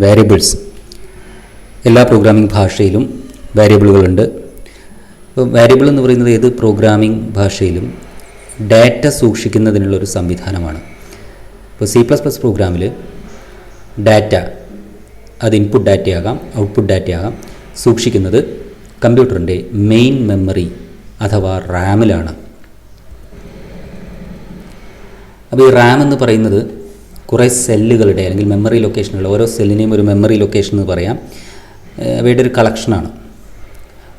Variables. എല്ലാ programming ഭാഷയിലും വേരിയബിളുകളുണ്ട്. ഇപ്പോൾ വേരിയബിൾ എന്ന് പറയുന്നത് ഏത് പ്രോഗ്രാമിംഗ് ഭാഷയിലും ഡാറ്റ സൂക്ഷിക്കുന്നതിനുള്ളൊരു സംവിധാനമാണ്. ഇപ്പോൾ C++ പ്രോഗ്രാമിൽ ഡാറ്റ, അത് ഇൻപുട്ട് ഡാറ്റയാകാം ഔട്ട്പുട്ട് ഡാറ്റയാകാം, സൂക്ഷിക്കുന്നത് കമ്പ്യൂട്ടറിൻ്റെ മെയിൻ മെമ്മറി അഥവാ റാമിലാണ്. അപ്പോൾ ഈ റാം എന്ന് പറയുന്നത് കുറേ സെല്ലുകളുടെ അല്ലെങ്കിൽ മെമ്മറി ലൊക്കേഷനുകൾ, ഓരോ സെല്ലിനെയും ഒരു മെമ്മറി ലൊക്കേഷൻ എന്ന് പറയാം, അവയുടെ ഒരു കളക്ഷനാണ്.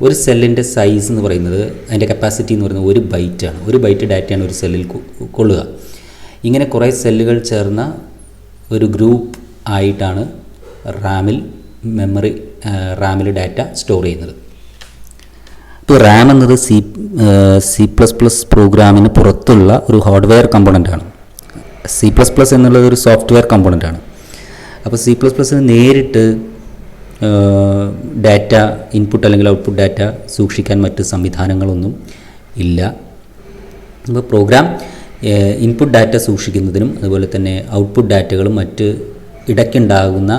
ഒരു സെല്ലിൻ്റെ സൈസ് എന്ന് പറയുന്നത്, അതിൻ്റെ കപ്പാസിറ്റി എന്ന് പറയുന്നത് 1 ബൈറ്റാണ്. 1 ബൈറ്റ് ഡാറ്റയാണ് ഒരു സെല്ലിൽ കൊള്ളുക. ഇങ്ങനെ കുറേ സെല്ലുകൾ ചേർന്ന ഒരു ഗ്രൂപ്പ് ആയിട്ടാണ് റാമിൽ ഡാറ്റ സ്റ്റോർ ചെയ്യുന്നത്. ഇപ്പോൾ റാം എന്നത് C++ പ്രോഗ്രാമിന് പുറത്തുള്ള ഒരു ഹാർഡ്വെയർ കമ്പോണൻ്റാണ്. C++ എന്നുള്ളത് ഒരു സോഫ്റ്റ്വെയർ കമ്പോണൻ്റാണ്. അപ്പോൾ C++ന് നേരിട്ട് ഡാറ്റ ഇൻപുട്ട് അല്ലെങ്കിൽ ഔട്ട്പുട്ട് ഡാറ്റ സൂക്ഷിക്കാൻ മറ്റ് സംവിധാനങ്ങളൊന്നും ഇല്ല. അപ്പോൾ പ്രോഗ്രാം ഇൻപുട്ട് ഡാറ്റ സൂക്ഷിക്കുന്നതിനും അതുപോലെ തന്നെ ഔട്ട്പുട്ട് ഡാറ്റകളും മറ്റ് ഇടയ്ക്കുണ്ടാകുന്ന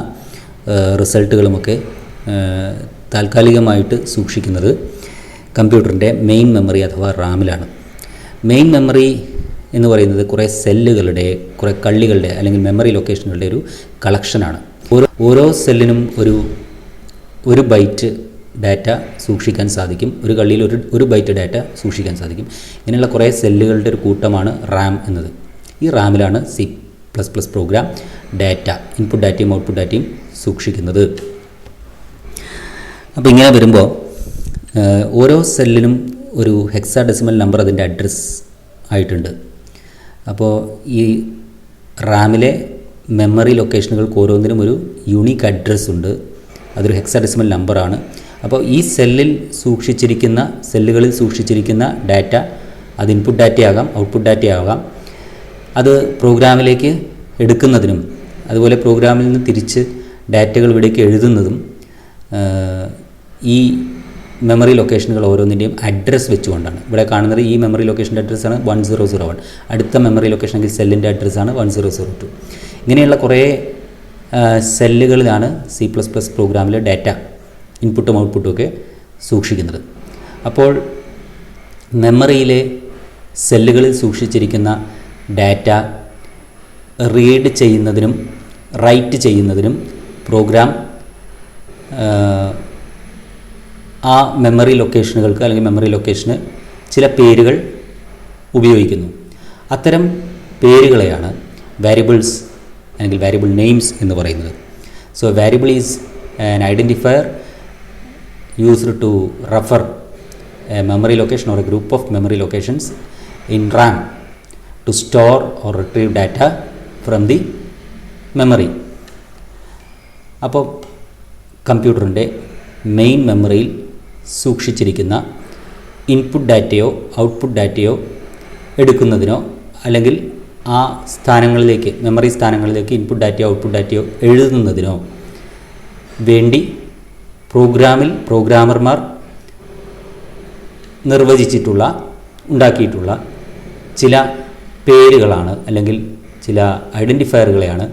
റിസൾട്ടുകളുമൊക്കെ താൽക്കാലികമായിട്ട് സൂക്ഷിക്കുന്നത് കമ്പ്യൂട്ടറിൻ്റെ മെയിൻ മെമ്മറി അഥവാ റാമിലാണ്. മെയിൻ മെമ്മറി എന്ന് പറയുന്നത് കുറേ സെല്ലുകളുടെ, കുറേ കള്ളികളുടെ അല്ലെങ്കിൽ മെമ്മറി ലൊക്കേഷനുകളുടെ ഒരു കളക്ഷനാണ്. ഓരോ സെല്ലിനും ഒരു ബൈറ്റ് ഡാറ്റ സൂക്ഷിക്കാൻ സാധിക്കും. ഒരു കള്ളിയിൽ ഒരു ബൈറ്റ് ഡാറ്റ സൂക്ഷിക്കാൻ സാധിക്കും. ഇങ്ങനെയുള്ള കുറേ സെല്ലുകളുടെ ഒരു കൂട്ടമാണ് റാം എന്നത്. ഈ റാമിലാണ് C++ പ്രോഗ്രാം ഡാറ്റ, ഇൻപുട്ട് ഡാറ്റയും ഔട്ട്പുട്ട് ഡാറ്റയും സൂക്ഷിക്കുന്നത്. അപ്പോൾ ഇങ്ങനെ വരുമ്പോൾ ഓരോ സെല്ലിനും ഒരു ഹെക്സാഡെസിമൽ നമ്പർ അതിൻ്റെ അഡ്രസ്സ് ആയിട്ടുണ്ട്. അപ്പോൾ ഈ റാമിലെ മെമ്മറി ലൊക്കേഷനുകൾക്ക് ഓരോന്നിനും ഒരു യൂണീക്ക് അഡ്രസ്സ് ഉണ്ട്. അതൊരു ഹെക്സാഡെസിമൽ നമ്പറാണ്. അപ്പോൾ ഈ സെല്ലുകളിൽ സൂക്ഷിച്ചിരിക്കുന്ന ഡാറ്റ, അത് ഇൻപുട്ട് ഡാറ്റയാകാം ഔട്ട്പുട്ട് ഡാറ്റയാകാം, അത് പ്രോഗ്രാമിലേക്ക് എടുക്കുന്നതിനും അതുപോലെ പ്രോഗ്രാമിൽ നിന്ന് തിരിച്ച് ഡാറ്റകൾ ഇവിടേക്ക് എഴുതുന്നതും ഈ മെമ്മറി ലൊക്കേഷനുകൾ ഓരോന്നിൻ്റെയും അഡ്രസ്സ് വെച്ചുകൊണ്ടാണ്. ഇവിടെ കാണുന്നത് ഈ മെമ്മറി ലൊക്കേഷൻ്റെ അഡ്രസ്സാണ് 1001, അടുത്ത മെമ്മറി ലൊക്കേഷനെങ്കിൽ സെല്ലിൻ്റെ അഡ്രസ്സാണ് 1002. ഇങ്ങനെയുള്ള കുറേ സെല്ലുകളിലാണ് C++ പ്രോഗ്രാമിലെ ഡാറ്റ, ഇൻപുട്ടും ഔട്ട്പുട്ടും ഒക്കെ സൂക്ഷിക്കുന്നത്. അപ്പോൾ മെമ്മറിയിലെ സെല്ലുകളിൽ സൂക്ഷിച്ചിരിക്കുന്ന ഡാറ്റ റീഡ് ചെയ്യുന്നതിനും റൈറ്റ് ചെയ്യുന്നതിനും പ്രോഗ്രാം ആ മെമ്മറി ലൊക്കേഷനുകൾക്ക് അല്ലെങ്കിൽ മെമ്മറി ലൊക്കേഷന് ചില പേരുകൾ ഉപയോഗിക്കുന്നു. അത്തരം പേരുകളെയാണ് വേരിയബിൾസ് അല്ലെങ്കിൽ വേരിയബിൾ നെയിംസ് എന്ന് പറയുന്നത്. So variable is an identifier used to refer a memory location or a group of memory locations in RAM to store or retrieve data from the memory. അപ്പോൾ കമ്പ്യൂട്ടറിൻ്റെ മെയിൻ മെമ്മറിയിൽ സൂക്ഷിച്ചിരിക്കുന്ന input ഡാറ്റയോ output ഡാറ്റയോ എടുക്കുന്നതിനോ അല്ലെങ്കിൽ ആ സ്ഥാനങ്ങളിലേക്ക്, memory സ്ഥാനങ്ങളിലേക്ക് input ഡാറ്റയോ output ഡാറ്റയോ എഴുതുന്നതിനോ വേണ്ടി പ്രോഗ്രാമർമാർ ഉണ്ടാക്കിയിട്ടുള്ള ചില പേരുകളാണ് അല്ലെങ്കിൽ ചില ഐഡൻറ്റിഫയറുകളെയാണ്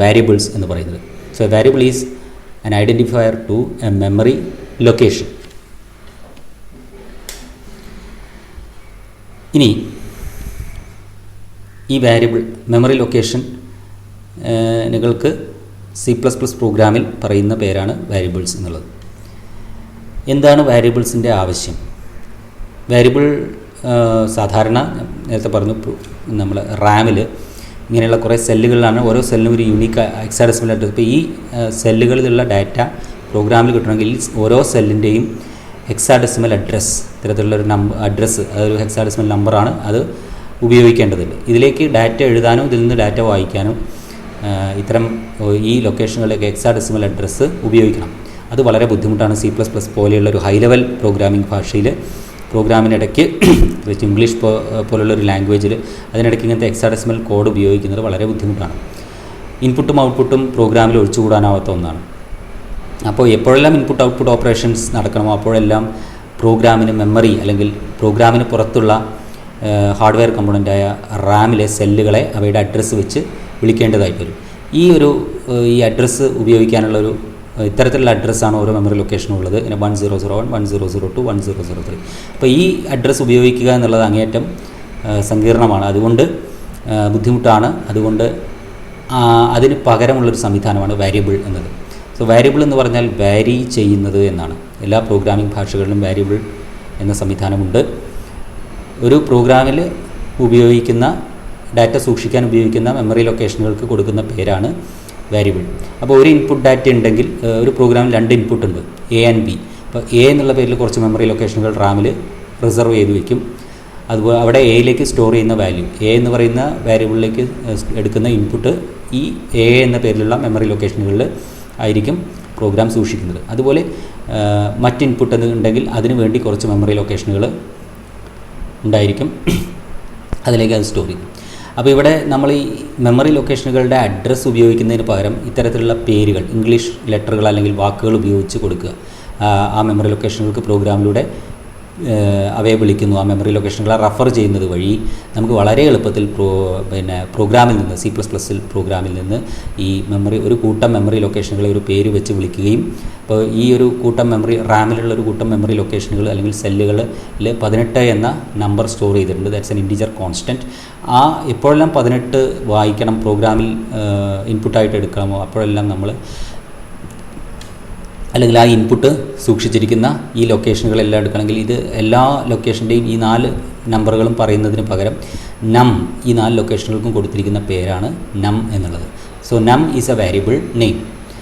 വേരിയബിൾസ് എന്ന് പറയുന്നത്. So variable is an identifier to a memory location. ഇനി ഈ വേരിയബിൾ മെമ്മറി ലൊക്കേഷനുകൾക്ക് C++ പ്രോഗ്രാമിൽ പറയുന്ന പേരാണ് വേരിയബിൾസ് എന്നുള്ളത്. എന്താണ് വേരിയബിൾസിൻ്റെ ആവശ്യം? വേരിയബിൾ സാധാരണ നേരത്തെ പറഞ്ഞു നമ്മൾ റാമിൽ ഇങ്ങനെയുള്ള കുറേ സെല്ലുകളിലാണ്, ഓരോ സെല്ലിനും ഒരു യൂണീക്ക് ഹെക്സാഡെസിമൽ അഡ്രസ്. ഇപ്പോൾ ഈ സെല്ലുകളിലുള്ള ഡാറ്റ പ്രോഗ്രാമിൽ കിട്ടണമെങ്കിൽ ഓരോ സെല്ലിൻ്റെയും ഹെക്സാഡെസിമൽ അഡ്രസ്സ്, ഇത്തരത്തിലുള്ളൊരു അഡ്രസ്സ്, അതൊരു ഹെക്സാഡെസിമൽ നമ്പറാണ്, അത് ഉപയോഗിക്കേണ്ടതുണ്ട്. ഇതിലേക്ക് ഡാറ്റ എഴുതാനോ ഇതിൽ നിന്ന് ഡാറ്റ വായിക്കാനോ ഇത്തരം ഈ ലൊക്കേഷനുകളിലേക്ക് ഹെക്സാഡെസിമൽ അഡ്രസ്സ് ഉപയോഗിക്കണം. അത് വളരെ ബുദ്ധിമുട്ടാണ്. C++ പോലെയുള്ള ഒരു ഹൈ ലെവൽ പ്രോഗ്രാമിംഗ് ഭാഷയിൽ പ്രോഗ്രാമിനിടയ്ക്ക് ഇംഗ്ലീഷ് പോലുള്ളൊരു ലാംഗ്വേജിൽ അതിനിടയ്ക്ക് ഇങ്ങനത്തെ ഹെക്സാഡെസിമൽ കോഡ് ഉപയോഗിക്കുന്നത് വളരെ ബുദ്ധിമുട്ടാണ്. ഇൻപുട്ടും ഔട്ട്പുട്ടും പ്രോഗ്രാമിൽ ഒഴിച്ചുകൂടാനാവാത്ത ഒന്നാണ്. അപ്പോൾ എപ്പോഴെല്ലാം ഇൻപുട്ട് ഔട്ട്പുട്ട് ഓപ്പറേഷൻസ് നടക്കണമോ അപ്പോഴെല്ലാം പ്രോഗ്രാമിന് മെമ്മറി അല്ലെങ്കിൽ പ്രോഗ്രാമിന് പുറത്തുള്ള ഹാർഡ്വെയർ കമ്പോണൻ്റായ റാമിലെ സെല്ലുകളെ അവയുടെ അഡ്രസ്സ് വെച്ച് വിളിക്കേണ്ടതായിട്ട് വരും. ഈ അഡ്രസ്സ് ഉപയോഗിക്കാനുള്ളൊരു ഇത്തരത്തിലുള്ള അഡ്രസ്സാണ് ഓരോ മെമ്മറി ലൊക്കേഷനും ഉള്ളത്. ഇങ്ങനെ 1001, 1002, 1003. അപ്പോൾ ഈ അഡ്രസ്സ് ഉപയോഗിക്കുക എന്നുള്ളത് അങ്ങേയറ്റം സങ്കീർണമാണ്, അതുകൊണ്ട് ബുദ്ധിമുട്ടാണ്. അതുകൊണ്ട് അതിന് പകരമുള്ളൊരു സംവിധാനമാണ് വാരിയബിൾ എന്നത്. സോ വാരിയബിൾ എന്ന് പറഞ്ഞാൽ വാരി ചെയ്യുന്നത് എന്നാണ്. എല്ലാ പ്രോഗ്രാമിംഗ് ഭാഷകളിലും വാരിയബിൾ എന്ന സംവിധാനമുണ്ട്. ഒരു പ്രോഗ്രാമിൽ ഉപയോഗിക്കുന്ന ഡാറ്റ സൂക്ഷിക്കാൻ ഉപയോഗിക്കുന്ന മെമ്മറി ലൊക്കേഷനുകൾക്ക് കൊടുക്കുന്ന പേരാണ് വാരിയബിൾ. അപ്പോൾ ഒരു ഇൻപുട്ട് ഡാറ്റ ഉണ്ടെങ്കിൽ ഒരു പ്രോഗ്രാമിൽ 2 ഇൻപുട്ട് ഉണ്ട്, എ ആൻഡ് ബി. അപ്പോൾ എ എന്നുള്ള പേരിൽ കുറച്ച് മെമ്മറി ലൊക്കേഷനുകൾ റാമിൽ റിസർവ് ചെയ്ത് വയ്ക്കും. അതുപോലെ അവിടെ എയിലേക്ക് സ്റ്റോർ ചെയ്യുന്ന വാല്യൂ, എ എന്ന് പറയുന്ന വാരിയബിളിലേക്ക് എടുക്കുന്ന ഇൻപുട്ട് ഈ എ എന്ന പേരിലുള്ള മെമ്മറി ലൊക്കേഷനുകളിൽ ആയിരിക്കും പ്രോഗ്രാം സൂക്ഷിക്കുന്നത്. അതുപോലെ മറ്റ് ഇൻപുട്ട് ഉണ്ടെങ്കിൽ അതിനു വേണ്ടി കുറച്ച് മെമ്മറി ലൊക്കേഷനുകൾ ഉണ്ടായിരിക്കും, അതിലേക്ക് അത് സ്റ്റോർ ചെയ്യും. അപ്പോൾ ഇവിടെ നമ്മൾ ഈ മെമ്മറി ലൊക്കേഷനുകളുടെ അഡ്രസ്സ് ഉപയോഗിക്കുന്നതിന് പകരം ഇത്തരത്തിലുള്ള പേരുകൾ, ഇംഗ്ലീഷ് ലെറ്ററുകൾ അല്ലെങ്കിൽ വാക്കുകൾ ഉപയോഗിച്ച് കൊടുക്കുക. ആ മെമ്മറി ലൊക്കേഷനുകൾക്ക് പ്രോഗ്രാമിലൂടെ അവയെ വിളിക്കുന്നു. ആ മെമ്മറി ലൊക്കേഷനുകളെ റെഫർ ചെയ്യുന്നത് വഴി നമുക്ക് വളരെ എളുപ്പത്തിൽ പ്രോഗ്രാമിൽ നിന്ന് C++ൽ പ്രോഗ്രാമിൽ നിന്ന് ഒരു കൂട്ടം മെമ്മറി ലൊക്കേഷനുകളെ ഒരു പേര് വെച്ച് വിളിക്കുകയും, അപ്പോൾ ഈ ഒരു കൂട്ടം റാമിലുള്ള ഒരു കൂട്ടം മെമ്മറി ലൊക്കേഷനുകൾ അല്ലെങ്കിൽ സെല്ലുകളിൽ 18 എന്ന നമ്പർ സ്റ്റോർ ചെയ്തിട്ടുണ്ട്. That's an integer constant. എപ്പോഴെല്ലാം 18 വായിക്കണം, പ്രോഗ്രാമിൽ ഇൻപുട്ടായിട്ട് എടുക്കാമോ അപ്പോഴെല്ലാം നമ്മൾ അല്ലെങ്കിൽ ആ ഇൻപുട്ട് സൂക്ഷിച്ചിരിക്കുന്ന ഈ ലൊക്കേഷനുകളെല്ലാം എടുക്കണമെങ്കിൽ ഇത് എല്ലാ ലൊക്കേഷൻ്റെയും ഈ 4 നമ്പറുകളും പറയുന്നതിന് പകരം നം ഈ 4 ലൊക്കേഷനുകൾക്കും കൊടുത്തിരിക്കുന്ന പേരാണ് നം എന്നുള്ളത്. സോ നം ഈസ് എ വാരിയബിൾ നെയിം.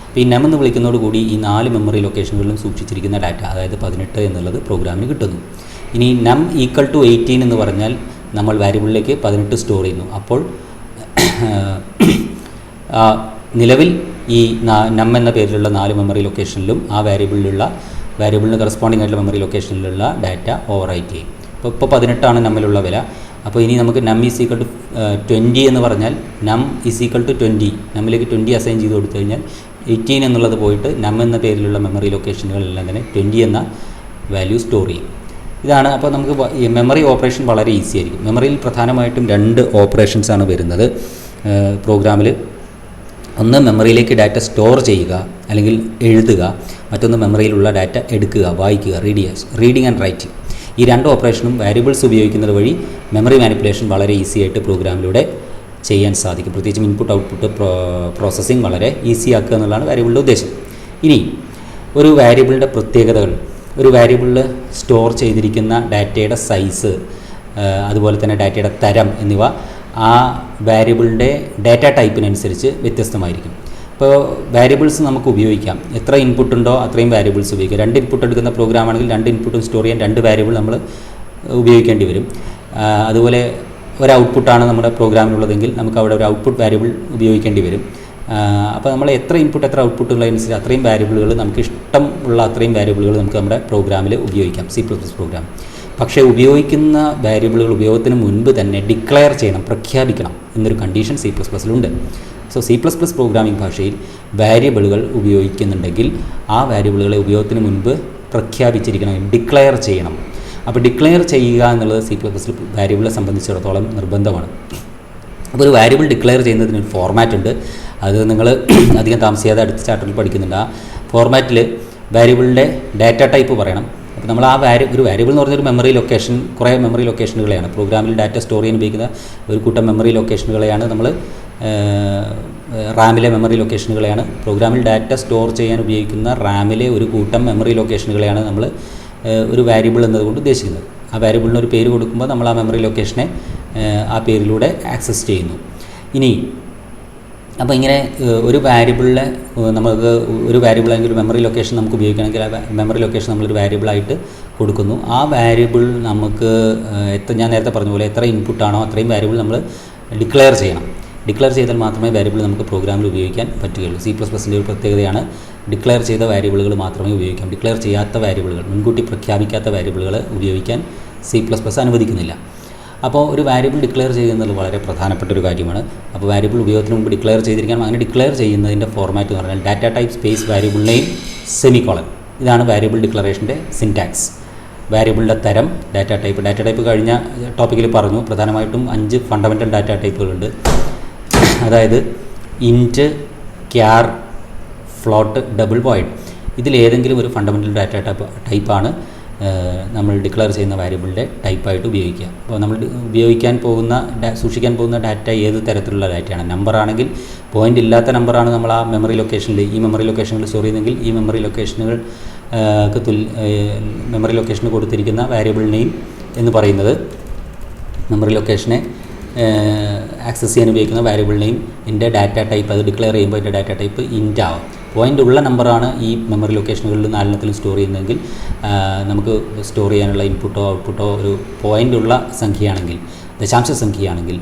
അപ്പോൾ ഈ നം എന്ന് വിളിക്കുന്നതോടുകൂടി ഈ 4 മെമ്മറി ലൊക്കേഷനുകളിലും സൂക്ഷിച്ചിരിക്കുന്ന ഡാറ്റ, അതായത് 18 എന്നുള്ളത് പ്രോഗ്രാമിന് കിട്ടുന്നു. ഇനി നം ഈക്വൽ ടു 18 എന്ന് പറഞ്ഞാൽ നമ്മൾ വാരിയബിളിലേക്ക് 18 സ്റ്റോർ ചെയ്യുന്നു. അപ്പോൾ നിലവിൽ ഈ നം എന്ന പേരിലുള്ള 4 മെമ്മറി ലൊക്കേഷനിലും ആ വാരിയബിളിന് കറസ്പോണ്ടിങ് ആയിട്ടുള്ള മെമ്മറി ലൊക്കേഷനിലുള്ള ഡാറ്റ ഓവർറൈറ്റ് ചെയ്യും. ഇപ്പോൾ 18 നമ്മിലുള്ള വില. അപ്പോൾ ഇനി നമുക്ക് നം ഈസ് ഈക്വൽ ടു 20 എന്ന് പറഞ്ഞാൽ നം ഈസ് ഈക്വൽ ടു 20, നമ്മിലേക്ക് 20 അസൈൻ ചെയ്ത് കൊടുത്തു കഴിഞ്ഞാൽ 18 എന്നുള്ളത് പോയിട്ട് നം എന്ന പേരിലുള്ള മെമ്മറി ലൊക്കേഷനുകളെല്ലാം തന്നെ 20 എന്ന വാല്യൂ സ്റ്റോർ ചെയ്യും. ഇതാണ്. അപ്പോൾ നമുക്ക് മെമ്മറി ഓപ്പറേഷൻ വളരെ ഈസി ആയിരിക്കും. മെമ്മറിയിൽ പ്രധാനമായിട്ടും 2 ഓപ്പറേഷൻസാണ് വരുന്നത് പ്രോഗ്രാമിൽ. ഒന്ന് മെമ്മറിയിലേക്ക് ഡാറ്റ സ്റ്റോർ ചെയ്യുക അല്ലെങ്കിൽ എഴുതുക, മറ്റൊന്ന് മെമ്മറിയിലുള്ള ഡാറ്റ എടുക്കുക, വായിക്കുക, റീഡിങ് ആൻഡ് റൈറ്റിംഗ്. ഈ 2 ഓപ്പറേഷനും വാരിയബിൾസ് ഉപയോഗിക്കുന്നത് വഴി മെമ്മറി മാനിപ്പുലേഷൻ വളരെ ഈസി ആയിട്ട് പ്രോഗ്രാമിലൂടെ ചെയ്യാൻ സാധിക്കും. പ്രത്യേകിച്ചും ഇൻപുട്ട് ഔട്ട്പുട്ട് പ്രോസസ്സിംഗ് വളരെ ഈസി ആക്കുക എന്നുള്ളതാണ് വാരിയബിളിൻ്റെ ഉദ്ദേശം. ഇനി ഒരു വാരിയബിളിൻ്റെ പ്രത്യേകതകൾ, ഒരു വാരിയബിളിൽ സ്റ്റോർ ചെയ്തിരിക്കുന്ന ഡാറ്റയുടെ സൈസ്, അതുപോലെ തന്നെ ഡാറ്റയുടെ തരം എന്നിവ ആ വാരിയബിളിൻ്റെ ഡാറ്റ ടൈപ്പിനനുസരിച്ച് വ്യത്യസ്തമായിരിക്കും. ഇപ്പോൾ വാരിയബിൾസ് നമുക്ക് ഉപയോഗിക്കാം, എത്ര ഇൻപുട്ട് ഉണ്ടോ അത്രയും വാരിയബിൾസ് ഉപയോഗിക്കാം. 2 ഇൻപുട്ട് എടുക്കുന്ന പ്രോഗ്രാം ആണെങ്കിൽ 2 ഇൻപുട്ടും സ്റ്റോർ ചെയ്യാൻ 2 വാരിയബിൾ നമ്മൾ ഉപയോഗിക്കേണ്ടി വരും. അതുപോലെ ഒരു ഔട്ട്പുട്ടാണ് നമ്മുടെ പ്രോഗ്രാമിലുള്ളതെങ്കിൽ നമുക്ക് അവിടെ ഒരു ഔട്ട്പുട്ട് വാരിയബിൾ ഉപയോഗിക്കേണ്ടി വരും. അപ്പോൾ നമ്മൾ എത്ര ഇൻപുട്ട് എത്ര ഔട്ട്പുട്ട് ഉള്ളതനുസരിച്ച് അത്രയും വാരിയബിളുകൾ, നമുക്ക് ഇഷ്ടമുള്ള അത്രയും വാരിയബിളുകൾ നമുക്ക് നമ്മുടെ പ്രോഗ്രാമിൽ ഉപയോഗിക്കാം, C++ പ്രോഗ്രാം. പക്ഷേ ഉപയോഗിക്കുന്ന വാരിയബിളുകൾ ഉപയോഗത്തിന് മുൻപ് തന്നെ ഡിക്ലെയർ ചെയ്യണം, പ്രഖ്യാപിക്കണം എന്നൊരു കണ്ടീഷൻ C++ലുണ്ട്. സോ C++ പ്രോഗ്രാമിംഗ് ഭാഷയിൽ വാരിയബിളുകൾ ഉപയോഗിക്കുന്നുണ്ടെങ്കിൽ ആ വാരിയബിളുകളെ ഉപയോഗത്തിന് മുൻപ് പ്രഖ്യാപിച്ചിരിക്കണം, ഡിക്ലെയർ ചെയ്യണം. അപ്പോൾ ഡിക്ലെയർ ചെയ്യുക എന്നുള്ളത് C++ വാരിയബിളെ സംബന്ധിച്ചിടത്തോളം നിർബന്ധമാണ്. അപ്പോൾ ഒരു വാരിയബിൾ ഡിക്ലെയർ ചെയ്യുന്നതിനൊരു ഫോർമാറ്റ് ഉണ്ട്. അത് നിങ്ങൾ അധികം താമസിയാതെ അടുത്ത ചാപ്റ്ററിൽ പഠിക്കുന്നുണ്ട്. ആ ഫോർമാറ്റിൽ വാരിയബിളിൻ്റെ ഡാറ്റ ടൈപ്പ് പറയണം. അപ്പോൾ നമ്മൾ ഒരു വാരിയബിൾ എന്ന് പറഞ്ഞൊരു മെമ്മറി ലൊക്കേഷൻ, കുറേ മെമ്മറി ലൊക്കേഷനുകളെയാണ് പ്രോഗ്രാമിൽ ഡാറ്റ സ്റ്റോർ ചെയ്യാൻ ഉപയോഗിക്കുന്ന ഒരു കൂട്ടം മെമ്മറി ലൊക്കേഷനുകളെയാണ് നമ്മൾ റാമിലെ മെമ്മറി ലൊക്കേഷനുകളെയാണ് പ്രോഗ്രാമിൽ ഡാറ്റ സ്റ്റോർ ചെയ്യാൻ ഉപയോഗിക്കുന്ന റാമിലെ ഒരു കൂട്ടം മെമ്മറി ലൊക്കേഷനുകളെയാണ് നമ്മൾ ഒരു വാരിയബിൾ എന്നതുകൊണ്ട് ഉദ്ദേശിക്കുന്നത്. ആ വാരിയബിളിന് ഒരു പേര് കൊടുക്കുമ്പോൾ നമ്മൾ ആ മെമ്മറി ലൊക്കേഷനെ ആ പേരിലൂടെ ആക്സസ് ചെയ്യുന്നു. ഇനി അപ്പോൾ ഇങ്ങനെ ഒരു വാരിയബിളിലെ നമുക്ക് ഒരു വാരിയബിൾ അല്ലെങ്കിൽ ഒരു മെമ്മറി ലൊക്കേഷൻ നമുക്ക് ഉപയോഗിക്കണമെങ്കിൽ ആ മെമ്മറി ലൊക്കേഷൻ നമ്മളൊരു വാരിയബിളായിട്ട് കൊടുക്കുന്നു. ആ വാരിയബിൾ നമുക്ക് ഞാൻ നേരത്തെ പറഞ്ഞ പോലെ എത്ര ഇൻപുട്ടാണോ അത്രയും വാരിയബിൾ നമ്മൾ ഡിക്ലെയർ ചെയ്യണം. ഡിക്ലെയർ ചെയ്താൽ മാത്രമേ വാരിയബിൾ നമുക്ക് പ്രോഗ്രാമിൽ ഉപയോഗിക്കാൻ പറ്റുകയുള്ളൂ. C++ൻ്റെ ഒരു പ്രത്യേകതയാണ് ഡിക്ലെയർ ചെയ്ത വാരിയബിളുകൾ മാത്രമേ ഉപയോഗിക്കാം. ഡിക്ലെയർ ചെയ്യാത്ത വാരിയബിളുകൾ, മുൻകൂട്ടി പ്രഖ്യാപിക്കാത്ത വാരിയബിളുകൾ ഉപയോഗിക്കാൻ C++ അനുവദിക്കുന്നില്ല. അപ്പോൾ ഒരു വാരിയബിൾ ഡിക്ലെയർ ചെയ്യുന്നത് വളരെ പ്രധാനപ്പെട്ട ഒരു കാര്യമാണ്. അപ്പോൾ വാരിയബിൾ ഉപയോഗത്തിന് മുമ്പ് ഡിക്ലെയർ ചെയ്തിരിക്കണം. അങ്ങനെ ഡിക്ലെയർ ചെയ്യുന്നതിൻ്റെ ഫോർമാറ്റ് എന്ന് പറഞ്ഞാൽ data type space variable name semicolon. ഇതാണ് വാരിയബിൾ ഡിക്ലറേഷൻ്റെ സിൻടാക്സ്. വാരിയബിളിൻ്റെ തരം, ഡാറ്റ ടൈപ്പ് കഴിഞ്ഞ ടോപ്പിക്കിൽ പറഞ്ഞു. പ്രധാനമായിട്ടും 5 ഫണ്ടമെൻ്റൽ ഡാറ്റ ടൈപ്പുകളുണ്ട്. അതായത് int, char, float, double void ഇതിലേതെങ്കിലും ഒരു ഫണ്ടമെൻ്റൽ ഡാറ്റ ടൈപ്പാണ് നമ്മൾ ഡിക്ലെയർ ചെയ്യുന്ന വാരിയബിളിൻ്റെ ടൈപ്പായിട്ട് ഉപയോഗിക്കുക. അപ്പോൾ നമ്മൾ സൂക്ഷിക്കാൻ പോകുന്ന ഡാറ്റ ഏത് തരത്തിലുള്ള ഡാറ്റയാണ്? നമ്പറാണെങ്കിൽ പോയിൻ്റ് ഇല്ലാത്ത നമ്പറാണ് നമ്മൾ ആ മെമ്മറി ലൊക്കേഷനിൽ ഈ മെമ്മറി ലൊക്കേഷനിൽ സ്റ്റോർ ചെയ്യുന്നതെങ്കിൽ ഈ മെമ്മറി ലൊക്കേഷന് കൊടുത്തിരിക്കുന്ന വാരിയബിൾ നെയിം എന്ന് പറയുന്നത് മെമ്മറി ലൊക്കേഷനെ ആക്സസ് ചെയ്യാൻ ഉപയോഗിക്കുന്ന വാരിയബിൾ നെയിം എൻ്റെ ഡാറ്റ ടൈപ്പ് അത് ഡിക്ലെയർ ചെയ്യുമ്പോൾ എൻ്റെ ഡാറ്റ ടൈപ്പ് ഇൻറ്റ് ആവും. പോയിൻ്റ് ഉള്ള നമ്പറാണ് ഈ മെമ്മറി ലൊക്കേഷനുകളിൽ 4 സ്റ്റോർ ചെയ്യുന്നതെങ്കിൽ നമുക്ക് സ്റ്റോർ ചെയ്യാനുള്ള ഇൻപുട്ടോ ഔട്ട്പുട്ടോ ഒരു പോയിൻ്റ് ഉള്ള സംഖ്യയാണെങ്കിൽ, ദശാംശ സംഖ്യയാണെങ്കിൽ,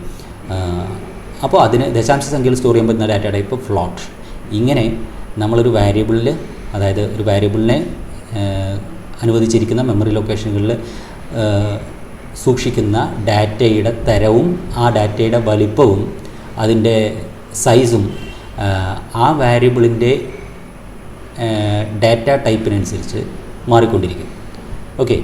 അപ്പോൾ അതിന് ദശാംശ സംഖ്യയിൽ സ്റ്റോർ ചെയ്യാൻ പറ്റുന്ന ഡാറ്റ ടൈപ്പ് ഫ്ലോട്ട്. ഇങ്ങനെ നമ്മളൊരു വാരിയബിളിൽ, അതായത് ഒരു വാരിയബിളിനെ അനുവദിച്ചിരിക്കുന്ന മെമ്മറി ലൊക്കേഷനുകളിൽ സൂക്ഷിക്കുന്ന ഡാറ്റയുടെ തരവും ആ ഡാറ്റയുടെ വലിപ്പവും അതിൻ്റെ സൈസും ആ വാരിയബിളിൻ്റെ ഡാറ്റ ടൈപ്പിനനുസരിച്ച് മാറിക്കൊണ്ടിരിക്കും. ഓക്കെ,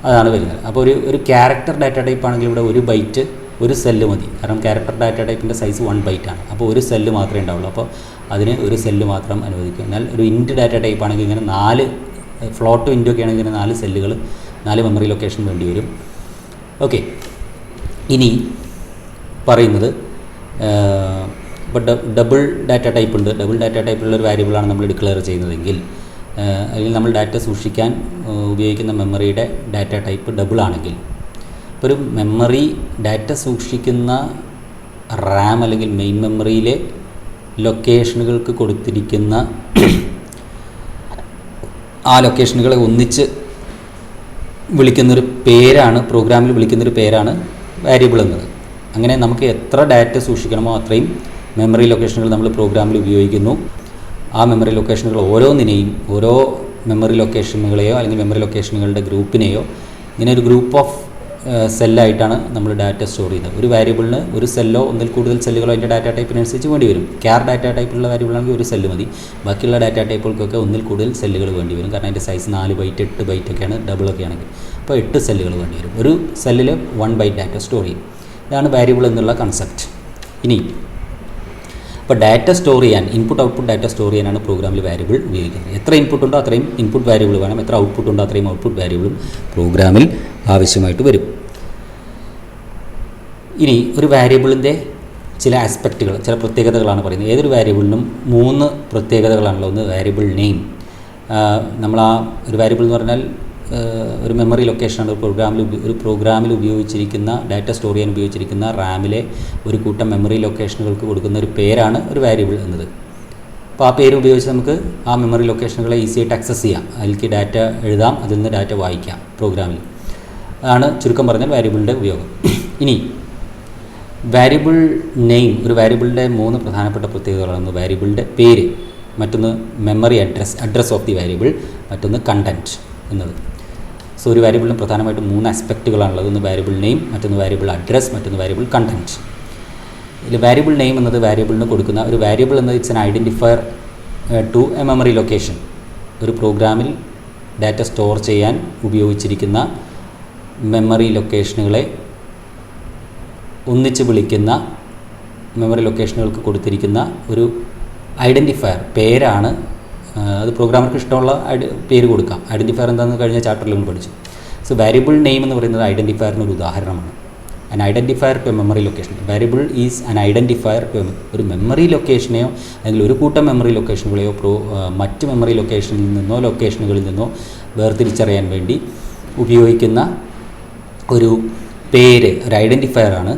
അതാണ് വരുന്നത്. അപ്പോൾ ഒരു ക്യാരക്ടർ ഡാറ്റ ടൈപ്പ് ആണെങ്കിൽ ഇവിടെ 1 ബൈറ്റ് 1 സെല്ല് മതി. കാരണം ക്യാരക്ടർ ഡാറ്റ ടൈപ്പിൻ്റെ സൈസ് 1 ബൈറ്റാണ്. അപ്പോൾ 1 സെല്ല് മാത്രമേ ഉണ്ടാവുള്ളൂ. അപ്പോൾ അതിന് 1 സെല്ല് മാത്രം അനുവദിക്കും. എന്നാൽ ഒരു ഇൻറ്റ് ഡാറ്റ ടൈപ്പ് ആണെങ്കിൽ ഇങ്ങനെ 4 ഫ്ലോട്ടും ഇൻറ്റും ഒക്കെ ആണെങ്കിൽ ഇങ്ങനെ 4 സെല്ലുകൾ 4 മെമ്മറി ലൊക്കേഷൻ വേണ്ടി വരും. ഓക്കെ, ഇനി പറയുന്നത് ഇപ്പോൾ ഡബിൾ ഡാറ്റ ടൈപ്പ് ഉണ്ട്. ഡബിൾ ഡാറ്റ ടൈപ്പുള്ള ഒരു വാരിയബിളാണ് നമ്മൾ ഡിക്ലെയർ ചെയ്യുന്നതെങ്കിൽ, അല്ലെങ്കിൽ നമ്മൾ ഡാറ്റ സൂക്ഷിക്കാൻ ഉപയോഗിക്കുന്ന മെമ്മറിയുടെ ഡാറ്റ ടൈപ്പ് ഡബിൾ ആണെങ്കിൽ, ഇപ്പോൾ ഒരു മെമ്മറി ഡാറ്റ സൂക്ഷിക്കുന്ന റാം അല്ലെങ്കിൽ മെയിൻ മെമ്മറിയിലെ ലൊക്കേഷനുകൾക്ക് കൊടുത്തിരിക്കുന്ന ആ ലൊക്കേഷനുകളെ ഒന്നിച്ച് വിളിക്കുന്നൊരു പേരാണ്, പ്രോഗ്രാമിൽ വിളിക്കുന്നൊരു പേരാണ് വാരിയബിൾ എന്നത്. അങ്ങനെ നമുക്ക് എത്ര ഡാറ്റ സൂക്ഷിക്കണമോ അത്രയും മെമ്മറി ലൊക്കേഷനുകൾ നമ്മൾ പ്രോഗ്രാമിൽ ഉപയോഗിക്കുന്നു. ആ മെമ്മറി ലൊക്കേഷനുകൾ ഓരോന്നിനെയും, ഓരോ മെമ്മറി ലൊക്കേഷനുകളെയോ അല്ലെങ്കിൽ മെമ്മറി ലൊക്കേഷനുകളുടെ ഗ്രൂപ്പിനെയോ ഇങ്ങനെ ഒരു ഗ്രൂപ്പ് ഓഫ് സെല്ലായിട്ടാണ് നമ്മൾ ഡാറ്റ സ്റ്റോർ ചെയ്യുന്നത്. ഒരു വാരിയബിളിന് 1 സെല്ലോ ഒന്നിൽ കൂടുതൽ സെല്ലുകളോ അതിൻ്റെ ഡാറ്റ ടൈപ്പിനനുസരിച്ച് വേണ്ടി വരും. ക്യാർ ഡാറ്റ ടൈപ്പുള്ള വാരിയബിളാണെങ്കിൽ 1 സെല്ല് മതി. ബാക്കിയുള്ള ഡാറ്റ ടൈപ്പുകൾക്കൊക്കെ ഒന്നിൽ കൂടുതൽ സെല്ലുകൾ വേണ്ടി വരും. കാരണം അതിൻ്റെ സൈസ് 4 ബൈറ്റ് 8 ബൈറ്റ് ഒക്കെയാണ്, ഡബിളൊക്കെ ആണെങ്കിൽ. അപ്പോൾ 8 സെല്ലുകൾ വേണ്ടി വരും. ഒരു സെല്ലിൽ 1 ബൈറ്റ് ഡാറ്റ സ്റ്റോർ ചെയ്യും. ഇതാണ് വാരിയബിൾ എന്നുള്ള കൺസെപ്റ്റ്. ഇനി അപ്പോൾ ഡാറ്റ സ്റ്റോർ ചെയ്യാൻ, ഇൻപുട്ട് ഔട്ട്പുട്ട് ഡാറ്റ സ്റ്റോർ ചെയ്യാനാണ് പ്രോഗ്രാമിൽ വാരിയബിൾ ഉപയോഗിക്കുന്നത്. എത്ര ഇൻപുട്ട് ഉണ്ടോ അത്രയും ഇൻപുട്ട് വാരിയബിൾ വേണം, എത്ര ഔട്ട്പുട്ട് ഉണ്ടോ അത്രയും ഔട്ട്പുട്ട് വാരിയബിളും പ്രോഗ്രാമിൽ ആവശ്യമായിട്ട് വരും. ഇനി ഒരു വാരിയബിളിൻ്റെ ചില ആസ്പെക്റ്റുകൾ, ചില പ്രത്യേകതകളാണ് പറയുന്നത്. ഏതൊരു വാരിയബിളിനും 3 പ്രത്യേകതകളാണല്ലോ. ഒന്ന് വാരിയബിൾ നെയിം. നമ്മൾ ആ ഒരു വാരിയബിൾ എന്ന് പറഞ്ഞാൽ ഒരു മെമ്മറി ലൊക്കേഷനാണ്. ഒരു പ്രോഗ്രാമിൽ ഉപയോഗിച്ചിരിക്കുന്ന ഡാറ്റ സ്റ്റോർ ചെയ്യാൻ ഉപയോഗിച്ചിരിക്കുന്ന റാമിലെ ഒരു കൂട്ടം മെമ്മറി ലൊക്കേഷനുകൾക്ക് കൊടുക്കുന്ന ഒരു പേരാണ് ഒരു വാരിയബിൾ എന്നത്. അപ്പോൾ ആ പേര് ഉപയോഗിച്ച് നമുക്ക് ആ മെമ്മറി ലൊക്കേഷനുകളെ ഈസി ആയിട്ട് ആക്സസ് ചെയ്യാം. അതിലേക്ക് ഡാറ്റ എഴുതാം, അതിൽ നിന്ന് ഡാറ്റ വായിക്കാം പ്രോഗ്രാമിൽ. അതാണ് ചുരുക്കം പറഞ്ഞാൽ വാരിയബിളിൻ്റെ ഉപയോഗം. ഇനി വാരിയബിൾ നെയിം, ഒരു വാരിയബിളിൻ്റെ 3 പ്രധാനപ്പെട്ട പ്രത്യേകതകളാണ്. വാരിയബിളിൻ്റെ പേര്, മറ്റൊന്ന് memory address of the variable, മറ്റൊന്ന് കണ്ടൻറ്റ് എന്നത്. സോ ഒരു വാരിയബിളിന് പ്രധാനമായിട്ടും 3 ആസ്പെക്റ്റുകളാണുള്ളത്. ഒന്ന് വാരിയബിൾ നെയിം, മറ്റൊന്ന് വാരിയബിൾ അഡ്രസ്, മറ്റൊന്ന് വാരിയബിൾ കണ്ടൻറ്റ്. ഇതിൽ വാരിയബിൾ നെയിം എന്നത് വാരിയബിളിന് കൊടുക്കുന്ന ഒരു വാരിയബിൾ എന്നത് it's an identifier to a memory location. ഒരു പ്രോഗ്രാമിൽ ഡാറ്റ സ്റ്റോർ ചെയ്യാൻ ഉപയോഗിച്ചിരിക്കുന്ന മെമ്മറി ലൊക്കേഷനുകളെ ഒന്നിച്ച് വിളിക്കുന്ന, മെമ്മറി ലൊക്കേഷനുകൾക്ക് കൊടുത്തിരിക്കുന്ന ഒരു ഐഡൻറ്റിഫയർ പേരാണ്. അത് പ്രോഗ്രാമർക്ക് ഇഷ്ടമുള്ള പേര് കൊടുക്കാം. ഐഡൻറ്റിഫയർ എന്താണെന്ന് കഴിഞ്ഞ ചാപ്റ്ററിൽ നമ്മൾ പഠിച്ചു. സോ വാരിയബിൾ നെയിം എന്ന് പറയുന്നത് ഐഡൻറ്റിഫയറിന് ഒരു ഉദാഹരണമാണ്. an identifier to a memory location. Variable is an identifier to ഒരു മെമ്മറി ലൊക്കേഷനെയോ അല്ലെങ്കിൽ ഒരു കൂട്ടം മെമ്മറി ലൊക്കേഷനുകളെയോ മറ്റ് മെമ്മറി ലൊക്കേഷനുകളിൽ നിന്നോ വേർതിരിച്ചറിയാൻ വേണ്ടി ഉപയോഗിക്കുന്ന ഒരു പേര്, ഒരു ഐഡൻറ്റിഫയറാണ്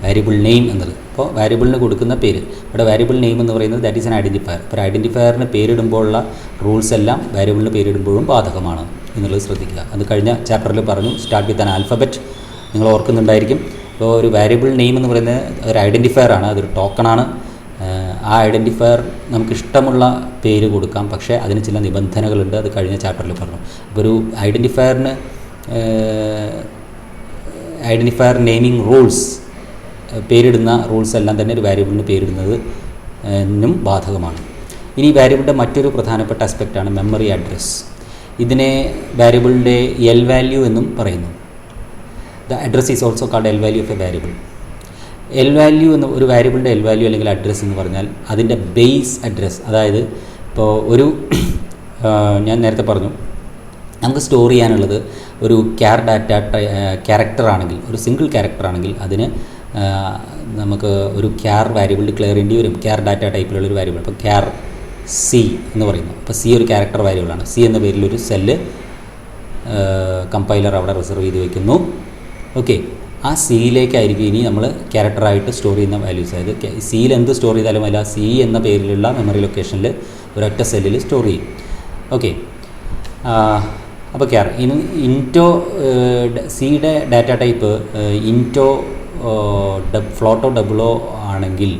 വാരിയബിൾ നെയിം എന്നത്. അപ്പോൾ വാരിയബിളിന് കൊടുക്കുന്ന പേര്, ഇവിടെ വാരിയബിൾ നെയിം എന്ന് പറയുന്നത് ദാറ്റ് ഈസ് ആൻ ഐഡൻറ്റിഫയർ. അപ്പോൾ ഐഡൻറ്റിഫയറിന് പേരിടുമ്പോഴുള്ള റൂൾസ് എല്ലാം വാരിയബിളിന് പേരിടുമ്പോഴും ബാധകമാണ് എന്നുള്ളത് ശ്രദ്ധിക്കുക. അത് കഴിഞ്ഞ ചാപ്റ്ററിൽ പറഞ്ഞു. സ്റ്റാർട്ട് വിത്ത് ആൻ ആൽഫബറ്റ്, നിങ്ങൾ ഓർക്കുന്നുണ്ടായിരിക്കും. അപ്പോൾ ഒരു വാരിയബിൾ നെയിം എന്ന് പറയുന്നത് ഒരു ഐഡൻറ്റിഫയർ ആണ്, അതൊരു ടോക്കണാണ്. ആ ഐഡൻറ്റിഫയർ നമുക്കിഷ്ടമുള്ള പേര് കൊടുക്കാം, പക്ഷേ അതിന് ചില നിബന്ധനകളുണ്ട്. അത് കഴിഞ്ഞ ചാപ്റ്ററിൽ പറഞ്ഞു. അപ്പോൾ ഒരു ഐഡൻറ്റിഫയർ നെയിമിംഗ് റൂൾസ്, പേരിടുന്ന റൂൾസ് എല്ലാം തന്നെ ഒരു വാരിയബിളിന് പേരിടുന്നതിനും ബാധകമാണ്. ഇനി വാരിയബിളിൻ്റെ മറ്റൊരു പ്രധാനപ്പെട്ട ആസ്പെക്റ്റാണ് മെമ്മറി അഡ്രസ്. ഇതിനെ വാരിയബിളിൻ്റെ എൽ വാല്യൂ എന്നും പറയുന്നു. The address is also called L value of a variable. L value എന്ന് ഒരു വാരിയബിളിൻ്റെ എൽ വാല്യൂ അല്ലെങ്കിൽ അഡ്രസ്സ് എന്ന് പറഞ്ഞാൽ അതിൻ്റെ ബേസ് അഡ്രസ്സ്. അതായത് ഇപ്പോൾ ഒരു ഞാൻ നേരത്തെ പറഞ്ഞു നമുക്ക് സ്റ്റോർ ചെയ്യാനുള്ളത് ഒരു ക്യാരക്ടർ ആണെങ്കിൽ, ഒരു സിംഗിൾ ക്യാരക്ടർ ആണെങ്കിൽ അതിന് നമുക്ക് ഒരു ക്യാർ വാരിയബിൾ ഡിക്ലെയർ ചെയ്യേണ്ടി വരും. ക്യാർ ഡാറ്റ ടൈപ്പിലുള്ള ഒരു വാരിയബിൾ. അപ്പോൾ ക്യാർ സി എന്ന് പറയുന്നു. അപ്പോൾ സി ഒരു ക്യാരക്ടർ വാരിയബിളാണ്. സി എന്ന പേരിലൊരു സെല്ല് കമ്പൈലർ അവിടെ റിസർവ് ചെയ്ത് വയ്ക്കുന്നു. ഓക്കെ, ആ സിയിലേക്കായിരിക്കും ഇനി നമ്മൾ ക്യാരക്ടറായിട്ട് സ്റ്റോർ ചെയ്യുന്ന വാല്യൂസ്. അതായത് സിയിൽ എന്ത് സ്റ്റോർ ചെയ്താലും അല്ല, സി എന്ന പേരിലുള്ള മെമ്മറി ലൊക്കേഷനിൽ ഒരൊറ്റ സെല്ലിൽ സ്റ്റോർ ചെയ്യും. ഓക്കെ, അപ്പോൾ ക്യാർ ഇൻറ്റോ സിയുടെ ഡാറ്റ ടൈപ്പ് ഇൻറ്റോ ഫ്ലോട്ടോ ഡബിളോ ആണെങ്കിൽ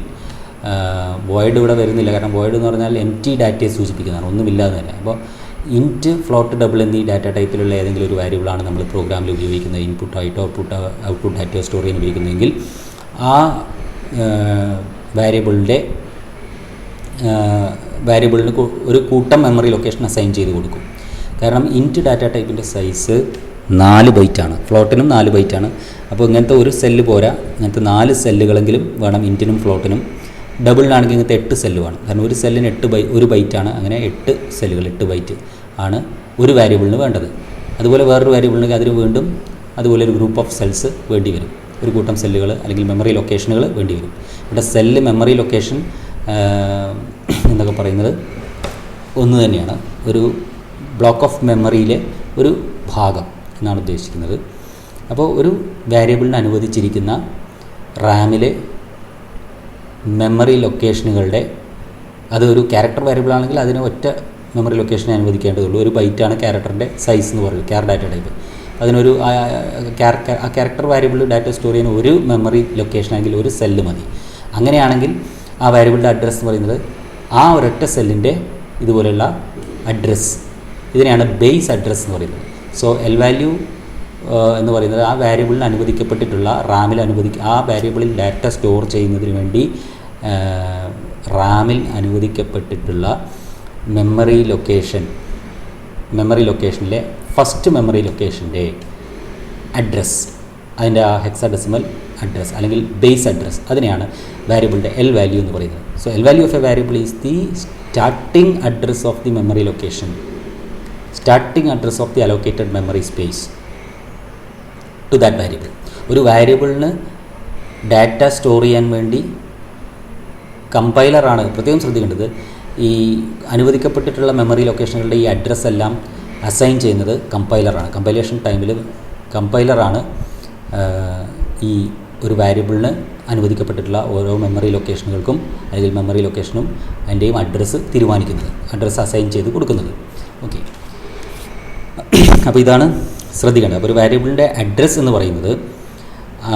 വോയിഡ് ഇവിടെ വരുന്നില്ല. കാരണം വോയിഡ് എന്ന് പറഞ്ഞാൽ എംപ്റ്റി ഡാറ്റയെ സൂചിപ്പിക്കുന്നതാണ്, ഒന്നുമില്ലാതെ തന്നെ. അപ്പോൾ ഇൻറ്റ് ഫ്ലോട്ട് ഡബിൾ എന്നീ ഡാറ്റ ടൈപ്പിലുള്ള ഏതെങ്കിലും ഒരു വാരിയബിളാണ് നമ്മൾ പ്രോഗ്രാമിൽ ഉപയോഗിക്കുന്നത്, ഇൻപുട്ടായിട്ടോ ഔട്ട്പുട്ട് ഡാറ്റയോ സ്റ്റോർ ചെയ്യാൻ ഉപയോഗിക്കുന്നതെങ്കിൽ ആ വാരിയബിളിന് ഒരു കൂട്ടം മെമ്മറി ലൊക്കേഷൻ അസൈൻ ചെയ്ത് കൊടുക്കും. കാരണം ഇൻറ്റ് ഡാറ്റ ടൈപ്പിൻ്റെ സൈസ് 4 ബൈറ്റാണ്, ഫ്ലോട്ടിനും 4 ബൈറ്റാണ്. അപ്പോൾ ഇങ്ങനത്തെ ഒരു സെല്ല് പോരാ, ഇങ്ങനത്തെ 4 സെല്ലുകളെങ്കിലും വേണം ഇൻറ്റിനും ഫ്ലോട്ടിനും. ഡബിളിനാണെങ്കിൽ ഇങ്ങനത്തെ 8 സെല്ല് വേണം. കാരണം ഒരു സെല്ലിന് 1 ബൈറ്റാണ്. അങ്ങനെ 8 സെല്ലുകൾ, 8 ബൈറ്റ് ആണ് ഒരു വാരിയബിളിന് വേണ്ടത്. അതുപോലെ വേറൊരു വാരിയബിളിന് അതിന് വീണ്ടും അതുപോലെ ഒരു ഗ്രൂപ്പ് ഓഫ് സെൽസ് വേണ്ടി വരും, ഒരു കൂട്ടം സെല്ലുകൾ അല്ലെങ്കിൽ മെമ്മറി ലൊക്കേഷനുകൾ വേണ്ടി വരും. ഇവിടെ സെല്ല് മെമ്മറി ലൊക്കേഷൻ എന്നൊക്കെ പറയുന്നത് ഒന്ന് തന്നെയാണ്. ഒരു ബ്ലോക്ക് ഓഫ് മെമ്മറിയിലെ ഒരു ഭാഗം എന്നാണ് ഉദ്ദേശിക്കുന്നത്. അപ്പോൾ ഒരു വാരിയബിളിന് അനുവദിച്ചിരിക്കുന്ന റാമിലെ മെമ്മറി ലൊക്കേഷനുകളുടെ, അതൊരു ക്യാരക്ടർ വാരിയബിൾ ആണെങ്കിൽ അതിന് ഒറ്റ മെമ്മറി ലൊക്കേഷനെ അനുവദിക്കേണ്ടതുള്ളൂ. 1 ബൈറ്റാണ് ക്യാരക്ടറിൻ്റെ സൈസ് എന്ന് പറയുന്നത്, ക്യാർ ഡാറ്റ ടൈപ്പ്. അതിനൊരു ആ ക്യാരക്ടർ വാരിയബിൾ ഡാറ്റ സ്റ്റോർ ചെയ്യാൻ ഒരു മെമ്മറി ലൊക്കേഷൻ ആണെങ്കിൽ ഒരു സെല്ല് മതി. അങ്ങനെയാണെങ്കിൽ ആ വാരിയബിളിൻ്റെ അഡ്രസ്സ് എന്ന് പറയുന്നത് ആ ഒരൊറ്റ സെല്ലിൻ്റെ ഇതുപോലെയുള്ള അഡ്രസ്സ്, ഇതിനെയാണ് ബേസ് അഡ്രസ്സ് എന്ന് പറയുന്നത്. സോ എൽ വാല്യൂ എന്ന് പറയുന്നത് ആ വാരിയബിളിന് അനുവദിക്കപ്പെട്ടിട്ടുള്ള റാമിൽ ആ വാരിയബിളിൽ ഡാറ്റ സ്റ്റോർ ചെയ്യുന്നതിന് വേണ്ടി റാമിൽ അനുവദിക്കപ്പെട്ടിട്ടുള്ള മെമ്മറി ലൊക്കേഷനിലെ ഫസ്റ്റ് മെമ്മറി ലൊക്കേഷൻ്റെ അഡ്രസ്സ്, അതിൻ്റെ ആ ഹെക്സാഡെസിമൽ അഡ്രസ്സ് അല്ലെങ്കിൽ ബേസ് അഡ്രസ്സ്, അതിനെയാണ് വാരിയബിളിൻ്റെ എൽ വാല്യൂ എന്ന് പറയുന്നത്. So L value of a variable is the starting address of the memory location, starting address of the allocated memory space to that variable. ഒരു വാരിയബിളിന് data store ചെയ്യാൻ വേണ്ടി കമ്പൈലറാണ് പ്രത്യേകം ശ്രദ്ധിക്കേണ്ടത്. ഈ അനുവദിക്കപ്പെട്ടിട്ടുള്ള മെമ്മറി ലൊക്കേഷനുകളുടെ ഈ അഡ്രസ്സ് എല്ലാം അസൈൻ ചെയ്യുന്നത് കമ്പൈലറാണ്. കമ്പൈലേഷൻ ടൈമിൽ കമ്പൈലറാണ് ഈ ഒരു വാരിയബിളിന് അനുവദിക്കപ്പെട്ടിട്ടുള്ള ഓരോ മെമ്മറി ലൊക്കേഷനുകൾക്കും അല്ലെങ്കിൽ മെമ്മറി ലൊക്കേഷനും അതിൻ്റെയും അഡ്രസ്സ് തീരുമാനിക്കുന്നത്, അഡ്രസ്സ് അസൈൻ ചെയ്ത് കൊടുക്കുന്നത്. ഓക്കെ, അപ്പോൾ ഇതാണ് ശ്രദ്ധിക്കേണ്ടത്. അപ്പോൾ ഒരു വാരിയബിളിൻ്റെ അഡ്രസ്സ് എന്ന് പറയുന്നത്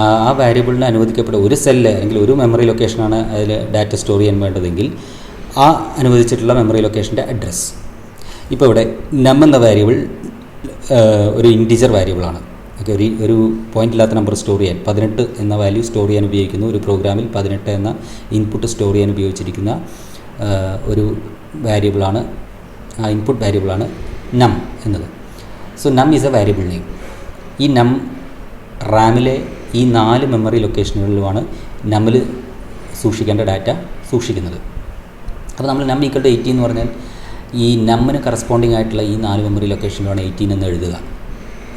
ആ വാരിയബിളിന് അനുവദിക്കപ്പെട്ട ഒരു സെല്ല് അല്ലെങ്കിൽ ഒരു മെമ്മറി ലൊക്കേഷനാണ് അതിൽ ഡാറ്റ സ്റ്റോർ ചെയ്യാൻ വേണ്ടതെങ്കിൽ ആ അനുവദിച്ചിട്ടുള്ള മെമ്മറി ലൊക്കേഷൻ്റെ അഡ്രസ്സ്. ഇപ്പോൾ ഇവിടെ നം എന്ന വാരിയബിൾ ഒരു ഇൻറ്റിജർ വാരിയബിളാണ്. ഓക്കെ, ഒരു പോയിൻ്റ് ഇല്ലാത്ത നമ്പർ സ്റ്റോർ ചെയ്യാൻ 18 എന്ന വാല്യൂ സ്റ്റോർ ചെയ്യാൻ ഉപയോഗിക്കുന്നു. ഒരു പ്രോഗ്രാമിൽ 18 എന്ന ഇൻപുട്ട് സ്റ്റോർ ചെയ്യാൻ ഉപയോഗിച്ചിരിക്കുന്ന ഒരു വാരിയബിളാണ്, ആ ഇൻപുട്ട് വാരിയബിളാണ് നം എന്നത്. സോ നം ഈസ് എ വാരിയബിൾ നെയിം. ഈ നം റാമിലെ ഈ 4 മെമ്മറി ലൊക്കേഷനുകളിലുമാണ് നമ്മിൽ സൂക്ഷിക്കേണ്ട ഡാറ്റ സൂക്ഷിക്കുന്നത്. അപ്പോൾ നമ്മൾ നം ഈക്വൽ ടു 18 എന്ന് പറഞ്ഞാൽ ഈ നമ്മിന് കറസ്പോണ്ടിങ് ആയിട്ടുള്ള ഈ 4 മെമ്മറി ലൊക്കേഷനിലാണ് 18 എന്ന് എഴുതുക.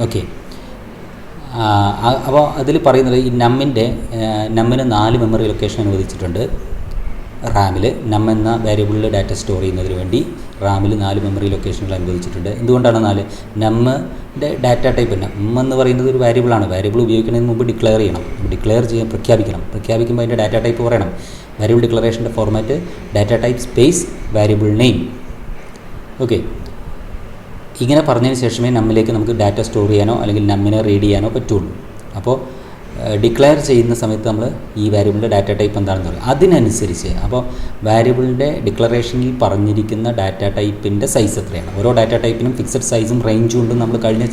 ഓക്കെ, അപ്പോൾ അതിൽ പറയുന്നത് ഈ നമ്മിന് 4 മെമ്മറി ലൊക്കേഷൻ അനുവദിച്ചിട്ടുണ്ട് റാമിൽ. നം എന്ന വേരിയബിളിൽ ഡാറ്റ സ്റ്റോർ ചെയ്യുന്നതിന് വേണ്ടി റാമിൽ 4 മെമ്മറി ലൊക്കേഷനുകൾ അനുവദിച്ചിട്ടുണ്ട്. എന്തുകൊണ്ടാണ് 4? നമ്മിൻ്റെ ഡാറ്റ ടൈപ്പ് എന്ന് പറയുന്നത് ഒരു വാരിയബിളാണ്. വാരിയബിൾ ഉപയോഗിക്കുന്നതിന് മുമ്പ് ഡിക്ലെയർ ചെയ്യണം, പ്രഖ്യാപിക്കുമ്പോൾ അതിൻ്റെ ഡാറ്റ ടൈപ്പ് പറയണം. വാരിയബിൾ ഡിക്ലറേഷൻ്റെ format data type space variable name. Okay, ഇങ്ങനെ പറഞ്ഞതിന് ശേഷമേ നമ്മിലേക്ക് നമുക്ക് ഡാറ്റ സ്റ്റോർ ചെയ്യാനോ അല്ലെങ്കിൽ നമ്മിനെ റീഡ് ചെയ്യാനോ പറ്റുള്ളൂ. അപ്പോൾ ഡിക്ലെയർ ചെയ്യുന്ന സമയത്ത് നമ്മൾ ഈ വാരിയബിളിൻ്റെ ഡാറ്റ ടൈപ്പ് എന്താണെന്ന് പറയും. അതിനനുസരിച്ച് അപ്പോൾ വാരിയബിളിൻ്റെ ഡിക്ലറേഷനിൽ പറഞ്ഞിരിക്കുന്ന ഡാറ്റ ടൈപ്പിൻ്റെ സൈസ് എത്രയാണ്, ഓരോ ഡാറ്റ ടൈപ്പിനും ഫിക്സഡ് സൈസും റേഞ്ചും ഉണ്ടെന്ന് നമ്മൾ കഴിഞ്ഞ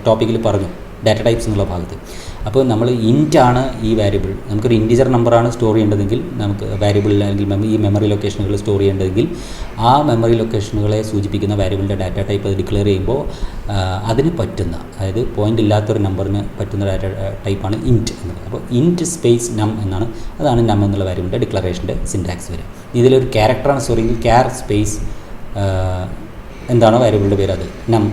ടോപ്പിക്കിൽ പറഞ്ഞു, ഡാറ്റ ടൈപ്സ് എന്നുള്ള ഭാഗത്ത്. അപ്പോൾ നമ്മൾ ഇൻറ്റാണ് ഈ വാരിയബിൾ, നമുക്കൊരു ഇൻറ്റിജർ നമ്പറാണ് സ്റ്റോർ ചെയ്യേണ്ടതെങ്കിൽ, നമുക്ക് വാരിയബിൾ അല്ലെങ്കിൽ ഈ മെമ്മറി ലൊക്കേഷനുകൾ സ്റ്റോർ ചെയ്യേണ്ടതെങ്കിൽ ആ മെമ്മറി ലൊക്കേഷനുകളെ സൂചിപ്പിക്കുന്ന വാരിയബിളിൻ്റെ ഡാറ്റ ടൈപ്പ് അത് ഡിക്ലെയർ ചെയ്യുമ്പോൾ അതിന് പറ്റുന്ന, അതായത് പോയിൻ്റ് ഇല്ലാത്തൊരു നമ്പറിന് പറ്റുന്ന ഡാറ്റ ടൈപ്പാണ് ഇൻറ്റ് എന്നത്. അപ്പോൾ ഇൻറ്റ് സ്പേസ് നം എന്നാണ്, അതാണ് നം എന്നുള്ള വാരിയബിളിൻ്റെ ഡിക്ലറേഷൻ്റെ സിൻറ്റാക്സ് വരിക. ഇതിലൊരു ക്യാരക്ടറാണ് സ്റ്റോർ ചെയ്തെങ്കിൽ ക്യാർ സ്പേസ് എന്താണോ വാരിയബിളിൻ്റെ പേര് അത് നം.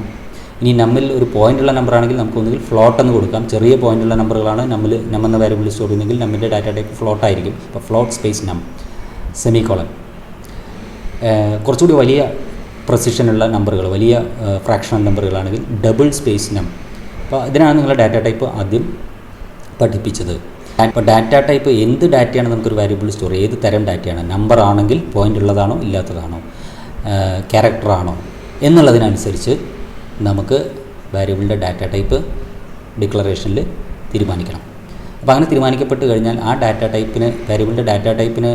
ഇനി നമ്മിൽ ഒരു പോയിൻ്റുള്ള നമ്പറാണെങ്കിൽ നമുക്ക് ഒന്നുകിൽ ഫ്ലോട്ട് എന്ന് കൊടുക്കാം. ചെറിയ പോയിൻ്റുള്ള നമ്പറുകളാണ് നം എന്ന വാരിയബിൾ സ്റ്റോർ ചെയ്യുന്നെങ്കിൽ നമ്മിൻ്റെ ഡാറ്റ ടൈപ്പ് ഫ്ലോട്ട് ആയിരിക്കും. അപ്പോൾ ഫ്ലോട്ട് സ്പേസ് നം സെമികോളൻ. കുറച്ചുകൂടി വലിയ പ്രസിഷനുള്ള നമ്പറുകൾ, വലിയ ഫ്രാക്ഷണൽ നമ്പറുകളാണെങ്കിൽ ഡബിൾ സ്പേസ് നം. അപ്പോൾ ഇതിനാണ് നിങ്ങളുടെ ഡാറ്റ ടൈപ്പ് ആദ്യം പഠിപ്പിച്ചത്. അപ്പോൾ ഡാറ്റ ടൈപ്പ് എന്ത് ഡാറ്റയാണ് നമുക്കൊരു വാരിയബിൾ സ്റ്റോർ, ഏത് തരം ഡാറ്റയാണ്, നമ്പർ ആണെങ്കിൽ പോയിൻ്റ് ഉള്ളതാണോ ഇല്ലാത്തതാണോ, ക്യാരക്ടറാണോ എന്നുള്ളതിനനുസരിച്ച് നമുക്ക് വാരിയബിളിൻ്റെ ഡാറ്റ ടൈപ്പ് ഡിക്ലറേഷനിൽ തീരുമാനിക്കണം. അപ്പോൾ അങ്ങനെ തീരുമാനിക്കപ്പെട്ട് കഴിഞ്ഞാൽ ആ ഡാറ്റ ടൈപ്പിന്, വാരിയബിളിൻ്റെ ഡാറ്റ ടൈപ്പിന്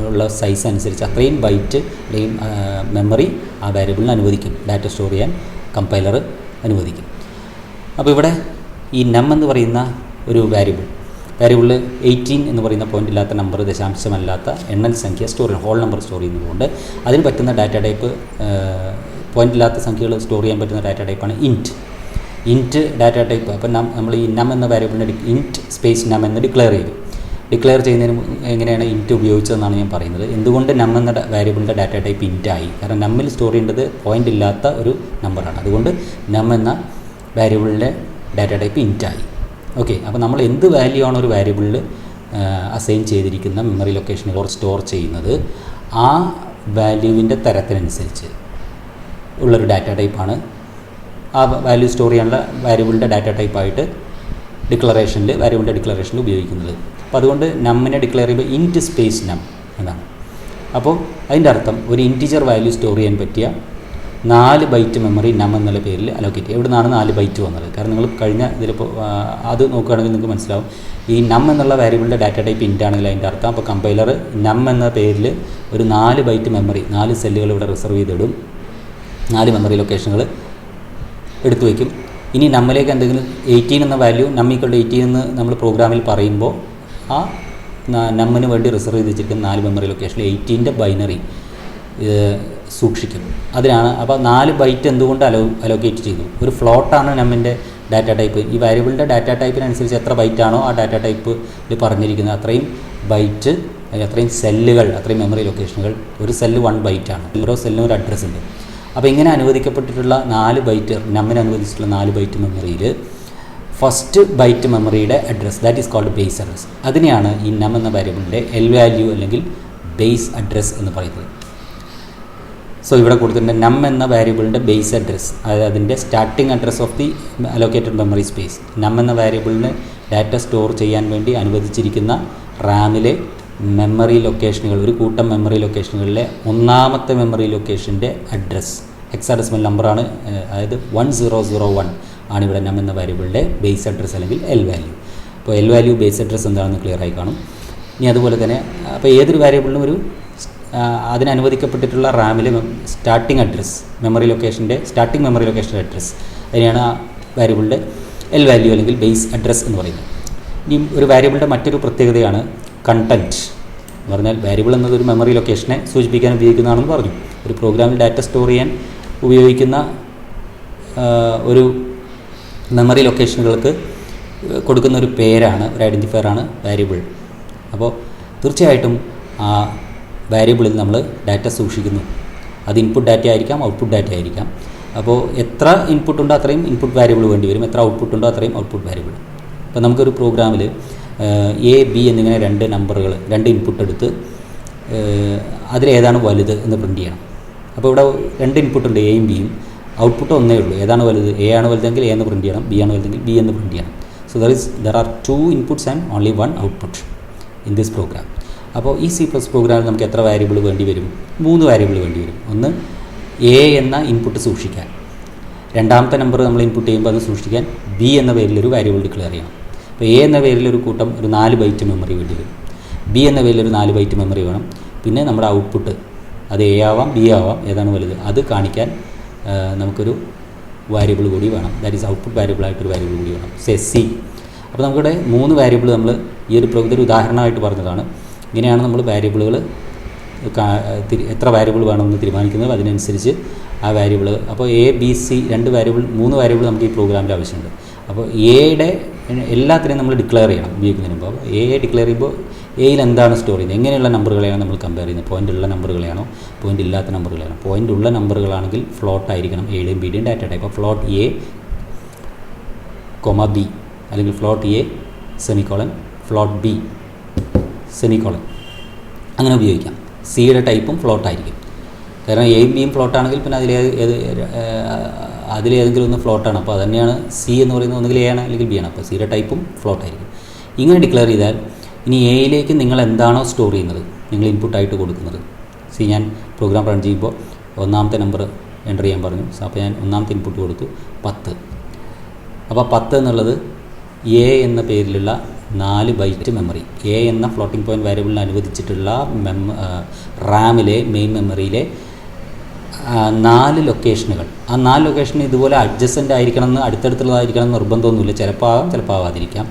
ഉള്ള സൈസ് അനുസരിച്ച് അത്രയും ബൈറ്റ് അല്ലെങ്കിൽ മെമ്മറി ആ വാരിയബിളിന് അനുവദിക്കും, ഡാറ്റ സ്റ്റോർ ചെയ്യാൻ കമ്പൈലർ അനുവദിക്കും. അപ്പോൾ ഇവിടെ ഈ നം എന്ന് പറയുന്ന ഒരു വാരിയബിളിൽ 18 എന്ന് പറയുന്ന പോയിൻ്റ് ഇല്ലാത്ത നമ്പർ, ദശാംശമല്ലാത്ത എണ്ണൽ സംഖ്യ സ്റ്റോർ ചെയ്യുന്ന, ഹോൾ നമ്പർ സ്റ്റോർ ചെയ്യുന്നതുകൊണ്ട് അതിന് പറ്റുന്ന ഡാറ്റ ടൈപ്പ്, പോയിൻ്റ് ഇല്ലാത്ത സംഖ്യകൾ സ്റ്റോർ ചെയ്യാൻ പറ്റുന്ന ഡാറ്റ ടൈപ്പാണ് ഇൻറ്റ് ഡാറ്റ ടൈപ്പ്. അപ്പം നമ്മൾ ഈ നം എന്ന വാരിയബിളിൻ്റെ ഇൻറ്റ് സ്പേസ് നം എന്ന് ഡിക്ലെയർ ചെയ്യുന്നതിന് എങ്ങനെയാണ് ഇൻറ്റ് ഉപയോഗിച്ചതെന്നാണ് ഞാൻ പറയുന്നത്. എന്തുകൊണ്ട് നം എന്ന വാരിയബിളിൻ്റെ ഡാറ്റ ടൈപ്പ് ഇൻറ്റായി? കാരണം നമ്മിൽ സ്റ്റോർ ചെയ്യേണ്ടത് പോയിൻ്റ് ഇല്ലാത്ത ഒരു നമ്പറാണ്. അതുകൊണ്ട് നം എന്ന വാരിയബിളിൻ്റെ ഡാറ്റ ടൈപ്പ് ഇൻറ്റായി. ഓക്കെ, അപ്പോൾ നമ്മൾ എന്ത് വാല്യൂ ആണ് ഒരു വാരിയബിളിൽ അസൈൻ ചെയ്തിരിക്കുന്ന മെമ്മറി ലൊക്കേഷനുകൾ സ്റ്റോർ ചെയ്യുന്നത്, ആ വാല്യൂവിൻ്റെ തരത്തിനനുസരിച്ച് ഉള്ളൊരു ഡാറ്റ ടൈപ്പാണ് ആ വാല്യൂ സ്റ്റോർ ചെയ്യാനുള്ള വാരിയബിളിൻ്റെ ഡാറ്റ ടൈപ്പായിട്ട് വാരിയബിളിൻ്റെ ഡിക്ലറേഷനിൽ ഉപയോഗിക്കുന്നത്. അപ്പോൾ അതുകൊണ്ട് നമ്മിനെ ഡിക്ലെയർ ചെയ്യുമ്പോൾ ഇൻറ്റ് സ്പേസ് നം എന്നാണ്. അപ്പോൾ അതിൻ്റെ അർത്ഥം ഒരു ഇൻറ്റിജർ വാല്യൂ സ്റ്റോർ ചെയ്യാൻ പറ്റിയ 4 ബൈറ്റ് മെമ്മറി നം എന്നുള്ള പേരിൽ അലോക്കേറ്റ് ചെയ്യും. എവിടെ നിന്നാണ് 4 ബൈറ്റ് വന്നത്? കാരണം നിങ്ങൾ കഴിഞ്ഞ ഇതിലിപ്പോൾ അത് നോക്കുകയാണെങ്കിൽ നിങ്ങൾക്ക് മനസ്സിലാവും. ഈ നം എന്നുള്ള വാരിയബിളിൻ്റെ ഡാറ്റ ടൈപ്പ് ഇൻറ്റ് ആണെങ്കിൽ അതിൻ്റെ അർത്ഥം, അപ്പോൾ കമ്പൈലർ നം എന്ന പേരിൽ ഒരു 4 ബൈറ്റ് മെമ്മറി, 4 സെല്ലുകൾ ഇവിടെ റിസർവ് ചെയ്തിടും, 4 മെമ്മറി ലൊക്കേഷനുകൾ എടുത്തു വയ്ക്കും. ഇനി നമ്മിലേക്ക് എന്തെങ്കിലും 18 എന്ന വാല്യൂ, നമ്മിക്കളുടെ 18 എന്ന് നമ്മൾ പ്രോഗ്രാമിൽ പറയുമ്പോൾ ആ നമ്മിന് വേണ്ടി റിസർവ് ചെയ്ത് വെച്ചിരിക്കുന്ന 4 മെമ്മറി ലൊക്കേഷനിൽ 18ൻ്റെ ബൈനറി സൂക്ഷിക്കും. അതിനാണ്. അപ്പോൾ 4 ബൈറ്റ് എന്തുകൊണ്ട് അലോക്കേറ്റ് ചെയ്തു? ഒരു ഫ്ലോട്ടാണ് നമ്മിൻ്റെ ഡാറ്റ ടൈപ്പ്. ഈ വാരിയബിളിൻ്റെ ഡാറ്റ ടൈപ്പിനനുസരിച്ച് എത്ര ബൈറ്റാണോ ആ ഡാറ്റ ടൈപ്പിൽ പറഞ്ഞിരിക്കുന്നത് അത്രയും ബൈറ്റ്, അത്രയും സെല്ലുകൾ, അത്രയും മെമ്മറി ലൊക്കേഷനുകൾ. ഒരു സെല്ല് 1 ബൈറ്റാണ്. ഓരോ സെല്ലിനും ഒരു അഡ്രസ്സ് ഉണ്ട്. അപ്പോൾ ഇങ്ങനെ അനുവദിക്കപ്പെട്ടിട്ടുള്ള 4 ബൈറ്റ്, നമ്മിന് അനുവദിച്ചിട്ടുള്ള 4 ബൈറ്റ് മെമ്മറിയിൽ ഫസ്റ്റ് ബൈറ്റ് മെമ്മറിയുടെ address, that is called base address. അതിനെയാണ് ഈ നം എന്ന വാരിയബിളിൻ്റെ എൽ വാല്യൂ അല്ലെങ്കിൽ ബേസ് അഡ്രസ്സ് എന്ന് പറയുന്നത്. സോ ഇവിടെ കൊടുത്തിട്ടുണ്ട് നം എന്ന വാരിയബിളിൻ്റെ ബേസ് അഡ്രസ്സ്, അതായത് അതിൻ്റെ starting address of the allocated memory space. നം എന്ന വാരിയബിളിന് ഡാറ്റ സ്റ്റോർ ചെയ്യാൻ വേണ്ടി അനുവദിച്ചിരിക്കുന്ന റാമിലെ മെമ്മറി ലൊക്കേഷനുകൾ, ഒരു കൂട്ടം മെമ്മറി ലൊക്കേഷനുകളിലെ 1ാമത്തെ മെമ്മറി ലൊക്കേഷൻ്റെ അഡ്രസ്സ് ഹെക്സാഡെസിമൽ നമ്പറാണ്, അതായത് 1001 ആണ് ഇവിടെ നം എന്ന വാരിയബിളിൻ്റെ ബേസ് അഡ്രസ്സ് അല്ലെങ്കിൽ എൽ വാല്യൂ. അപ്പോൾ എൽ വാല്യൂ ബേസ് അഡ്രസ്സ് എന്താണെന്ന് ക്ലിയർ ആയി കാണും. ഇനി അതുപോലെ തന്നെ അപ്പോൾ ഏതൊരു വാരിയബിളിനും ഒരു അതിനനുവദിക്കപ്പെട്ടിട്ടുള്ള റാമിലെ സ്റ്റാർട്ടിംഗ് അഡ്രസ്സ്, മെമ്മറി ലൊക്കേഷൻ്റെ സ്റ്റാർട്ടിംഗ് മെമ്മറി ലൊക്കേഷൻ്റെ അഡ്രസ്സ്, അതിനെയാണ് ആ വാരിയബിളിൻ്റെ എൽ വാല്യൂ അല്ലെങ്കിൽ ബേസ് അഡ്രസ്സ് എന്ന് പറയുന്നത്. ഇനി ഒരു വാരിയബിളിൻ്റെ മറ്റൊരു പ്രത്യേകതയാണ് കണ്ടൻറ്റ് എന്ന് പറഞ്ഞാൽ, വാരിയബിൾ എന്നത് ഒരു മെമ്മറി ലൊക്കേഷനെ സൂചിപ്പിക്കാൻ ഉപയോഗിക്കുന്നതാണെന്ന് പറഞ്ഞു. ഒരു പ്രോഗ്രാമിൽ ഡാറ്റ സ്റ്റോർ ചെയ്യാൻ ഉപയോഗിക്കുന്ന ഒരു മെമ്മറി ലൊക്കേഷനുകൾക്ക് കൊടുക്കുന്ന ഒരു പേരാണ്, ഒരു ഐഡൻറ്റിഫയറാണ് വാരിയബിൾ. അപ്പോൾ തീർച്ചയായിട്ടും ആ വാരിയബിളിൽ നമ്മൾ ഡാറ്റ സൂക്ഷിക്കുന്നു. അത് ഇൻപുട്ട് ഡാറ്റ ആയിരിക്കാം, ഔട്ട്പുട്ട് ഡാറ്റ ആയിരിക്കാം. അപ്പോൾ എത്ര ഇൻപുട്ട് ഉണ്ടോ അത്രയും ഇൻപുട്ട് വാരിയബിൾ വേണ്ടി വരും, എത്ര ഔട്ട്പുട്ട് ഉണ്ടോ അത്രയും ഔട്ട്പുട്ട് വാരിയബിൾ. അപ്പോൾ നമുക്കൊരു പ്രോഗ്രാമിൽ എ ബി എന്നിങ്ങനെ 2 നമ്പറുകൾ, 2 ഇൻപുട്ട് എടുത്ത് അതിലേതാണ് വലുത് എന്ന് പ്രിൻറ്റ് ചെയ്യണം. അപ്പോൾ ഇവിടെ 2 ഇൻപുട്ട് ഉണ്ട്, എയും ബിയും. ഔട്ട്പുട്ട് ഒന്നേ ഉള്ളൂ. ഏതാണ് വലുത്? എ ആണ് വലുതെങ്കിൽ എ എന്ന് പ്രിൻറ്റ് ചെയ്യണം, ബി ആണ് വലുതെങ്കിൽ ബി എന്ന് പ്രിൻറ്റ് ചെയ്യണം. So there are 2 inputs and only 1 output in this program. അപ്പോൾ ഈ C++ പ്രോഗ്രാമിൽ നമുക്ക് എത്ര വാരിയബിൾ വേണ്ടി വരും? 3 വാരിയബിൾ വേണ്ടി വരും. ഒന്ന് എ എന്ന ഇൻപുട്ട് സൂക്ഷിക്കാൻ, രണ്ടാമത്തെ നമ്പർ നമ്മൾ ഇൻപുട്ട് ചെയ്യുമ്പോൾ അത് സൂക്ഷിക്കാൻ ബി എന്ന പേരിലൊരു വാരിയബിൾ ഡിക്ലെയർ ചെയ്യണം. അപ്പോൾ എ എന്ന പേരിലൊരു കൂട്ടം ഒരു 4 ബൈറ്റ് മെമ്മറി വേണ്ടി വരും, ബി എന്ന പേരിലൊരു 4 ബൈറ്റ് മെമ്മറി വേണം. പിന്നെ നമ്മുടെ ഔട്ട്പുട്ട് അത് എ ആവാം ബി ആവാം, ഏതാണ് വലുത് അത് കാണിക്കാൻ നമുക്കൊരു വാരിയബിൾ കൂടി വേണം. ദാറ്റ് ഈസ് ഔട്ട്പുട്ട് വാരിയബിളായിട്ടൊരു വാരിയബിൾ കൂടി വേണം. സി. അപ്പോൾ നമുക്കിവിടെ 3 വേരിയബിൾ നമ്മൾ ഈ ഒരു ഇതൊരു ഉദാഹരണമായിട്ട് പറഞ്ഞതാണ്. ഇങ്ങനെയാണ് നമ്മൾ വേരിയബിളുകൾ എത്ര വേരിയബിൾ വേണമെന്ന് തീരുമാനിക്കുന്നത്. അതിനനുസരിച്ച് ആ വേരിയബിൾ അപ്പോൾ എ ബി സി 3 വേരിയബിൾ നമുക്ക് ഈ പ്രോഗ്രാമിൽ ആവശ്യമുണ്ട്. അപ്പോൾ എയുടെ എല്ലാത്തിനെയും നമ്മൾ ഡിക്ലെയർ ചെയ്യണം ഉപയോഗിക്കുന്നതിന് മുമ്പ്. അപ്പോൾ എ ഡിക്ലെയർ ചെയ്യുമ്പോൾ എയിൽ എന്താണ് സ്റ്റോർ ചെയ്യുന്നത്, എങ്ങനെയുള്ള നമ്പറുകളെയാണ് നമ്മൾ കമ്പയർ ചെയ്യുന്നത്, പോയിൻ്റ് ഉള്ള നമ്പറുകളെയാണോ പോയിൻ്റ് ഇല്ലാത്ത നമ്പറുകളാണോ. പോയിൻ്റ് ഉള്ള നമ്പറുകളാണെങ്കിൽ ഫ്ലോട്ട് ആയിരിക്കണം എയുടെയും ബിയുടെയും ഡാറ്റ ടൈപ്പ്. അപ്പോൾ ഫ്ലോട്ട് എ കോമ ബി അല്ലെങ്കിൽ float A semicolon float B semicolon അങ്ങനെ ഉപയോഗിക്കാം. സിയുടെ ടൈപ്പും ഫ്ലോട്ട് ആയിരിക്കും. കാരണം എയും ബിയും ഫ്ലോട്ടാണെങ്കിൽ പിന്നെ അതിലേതെങ്കിലും ഒന്ന് ഫ്ലോട്ടാണ്. അപ്പോൾ അതുതന്നെയാണ് സി എന്ന് പറയുന്നത് ഒന്നുകിൽ എ ആണ് അല്ലെങ്കിൽ ബി ആണ്. അപ്പോൾ സിയുടെ ടൈപ്പും ഫ്ലോട്ടായിരിക്കും. ഇങ്ങനെ ഡിക്ലെയർ ചെയ്താൽ ഇനി എയിലേക്ക് നിങ്ങൾ എന്താണോ സ്റ്റോർ ചെയ്യുന്നത്, നിങ്ങൾ ഇൻപുട്ടായിട്ട് കൊടുക്കുന്നത്. ഞാൻ പ്രോഗ്രാം റൺ ചെയ്യുമ്പോൾ 1ാമത്തെ നമ്പർ എൻ്റർ ചെയ്യാൻ പറഞ്ഞു. അപ്പോൾ ഞാൻ 1ാമത്തെ ഇൻപുട്ട് കൊടുത്തു 10. അപ്പോൾ 10 എന്നുള്ളത് എ എന്ന പേരിലുള്ള 4 ബൈറ്റ് മെമ്മറി, എ എന്ന ഫ്ലോട്ടിംഗ് പോയിൻറ്റ് വേരിയബിളിന് അനുവദിച്ചിട്ടുള്ള റാമിലെ മെയിൻ മെമ്മറിയിലെ 4 ലൊക്കേഷനുകൾ. ആ 4 ലൊക്കേഷൻ ഇതുപോലെ അഡ്ജസ്റ്റൻ്റ് ആയിരിക്കണം എന്ന്, അടുത്തടുത്തുള്ളതായിരിക്കണം എന്ന് നിർബന്ധമൊന്നുമില്ല. ചിലപ്പോൾ ആകാം, ചിലപ്പോൾ ആവാതിരിക്കാം.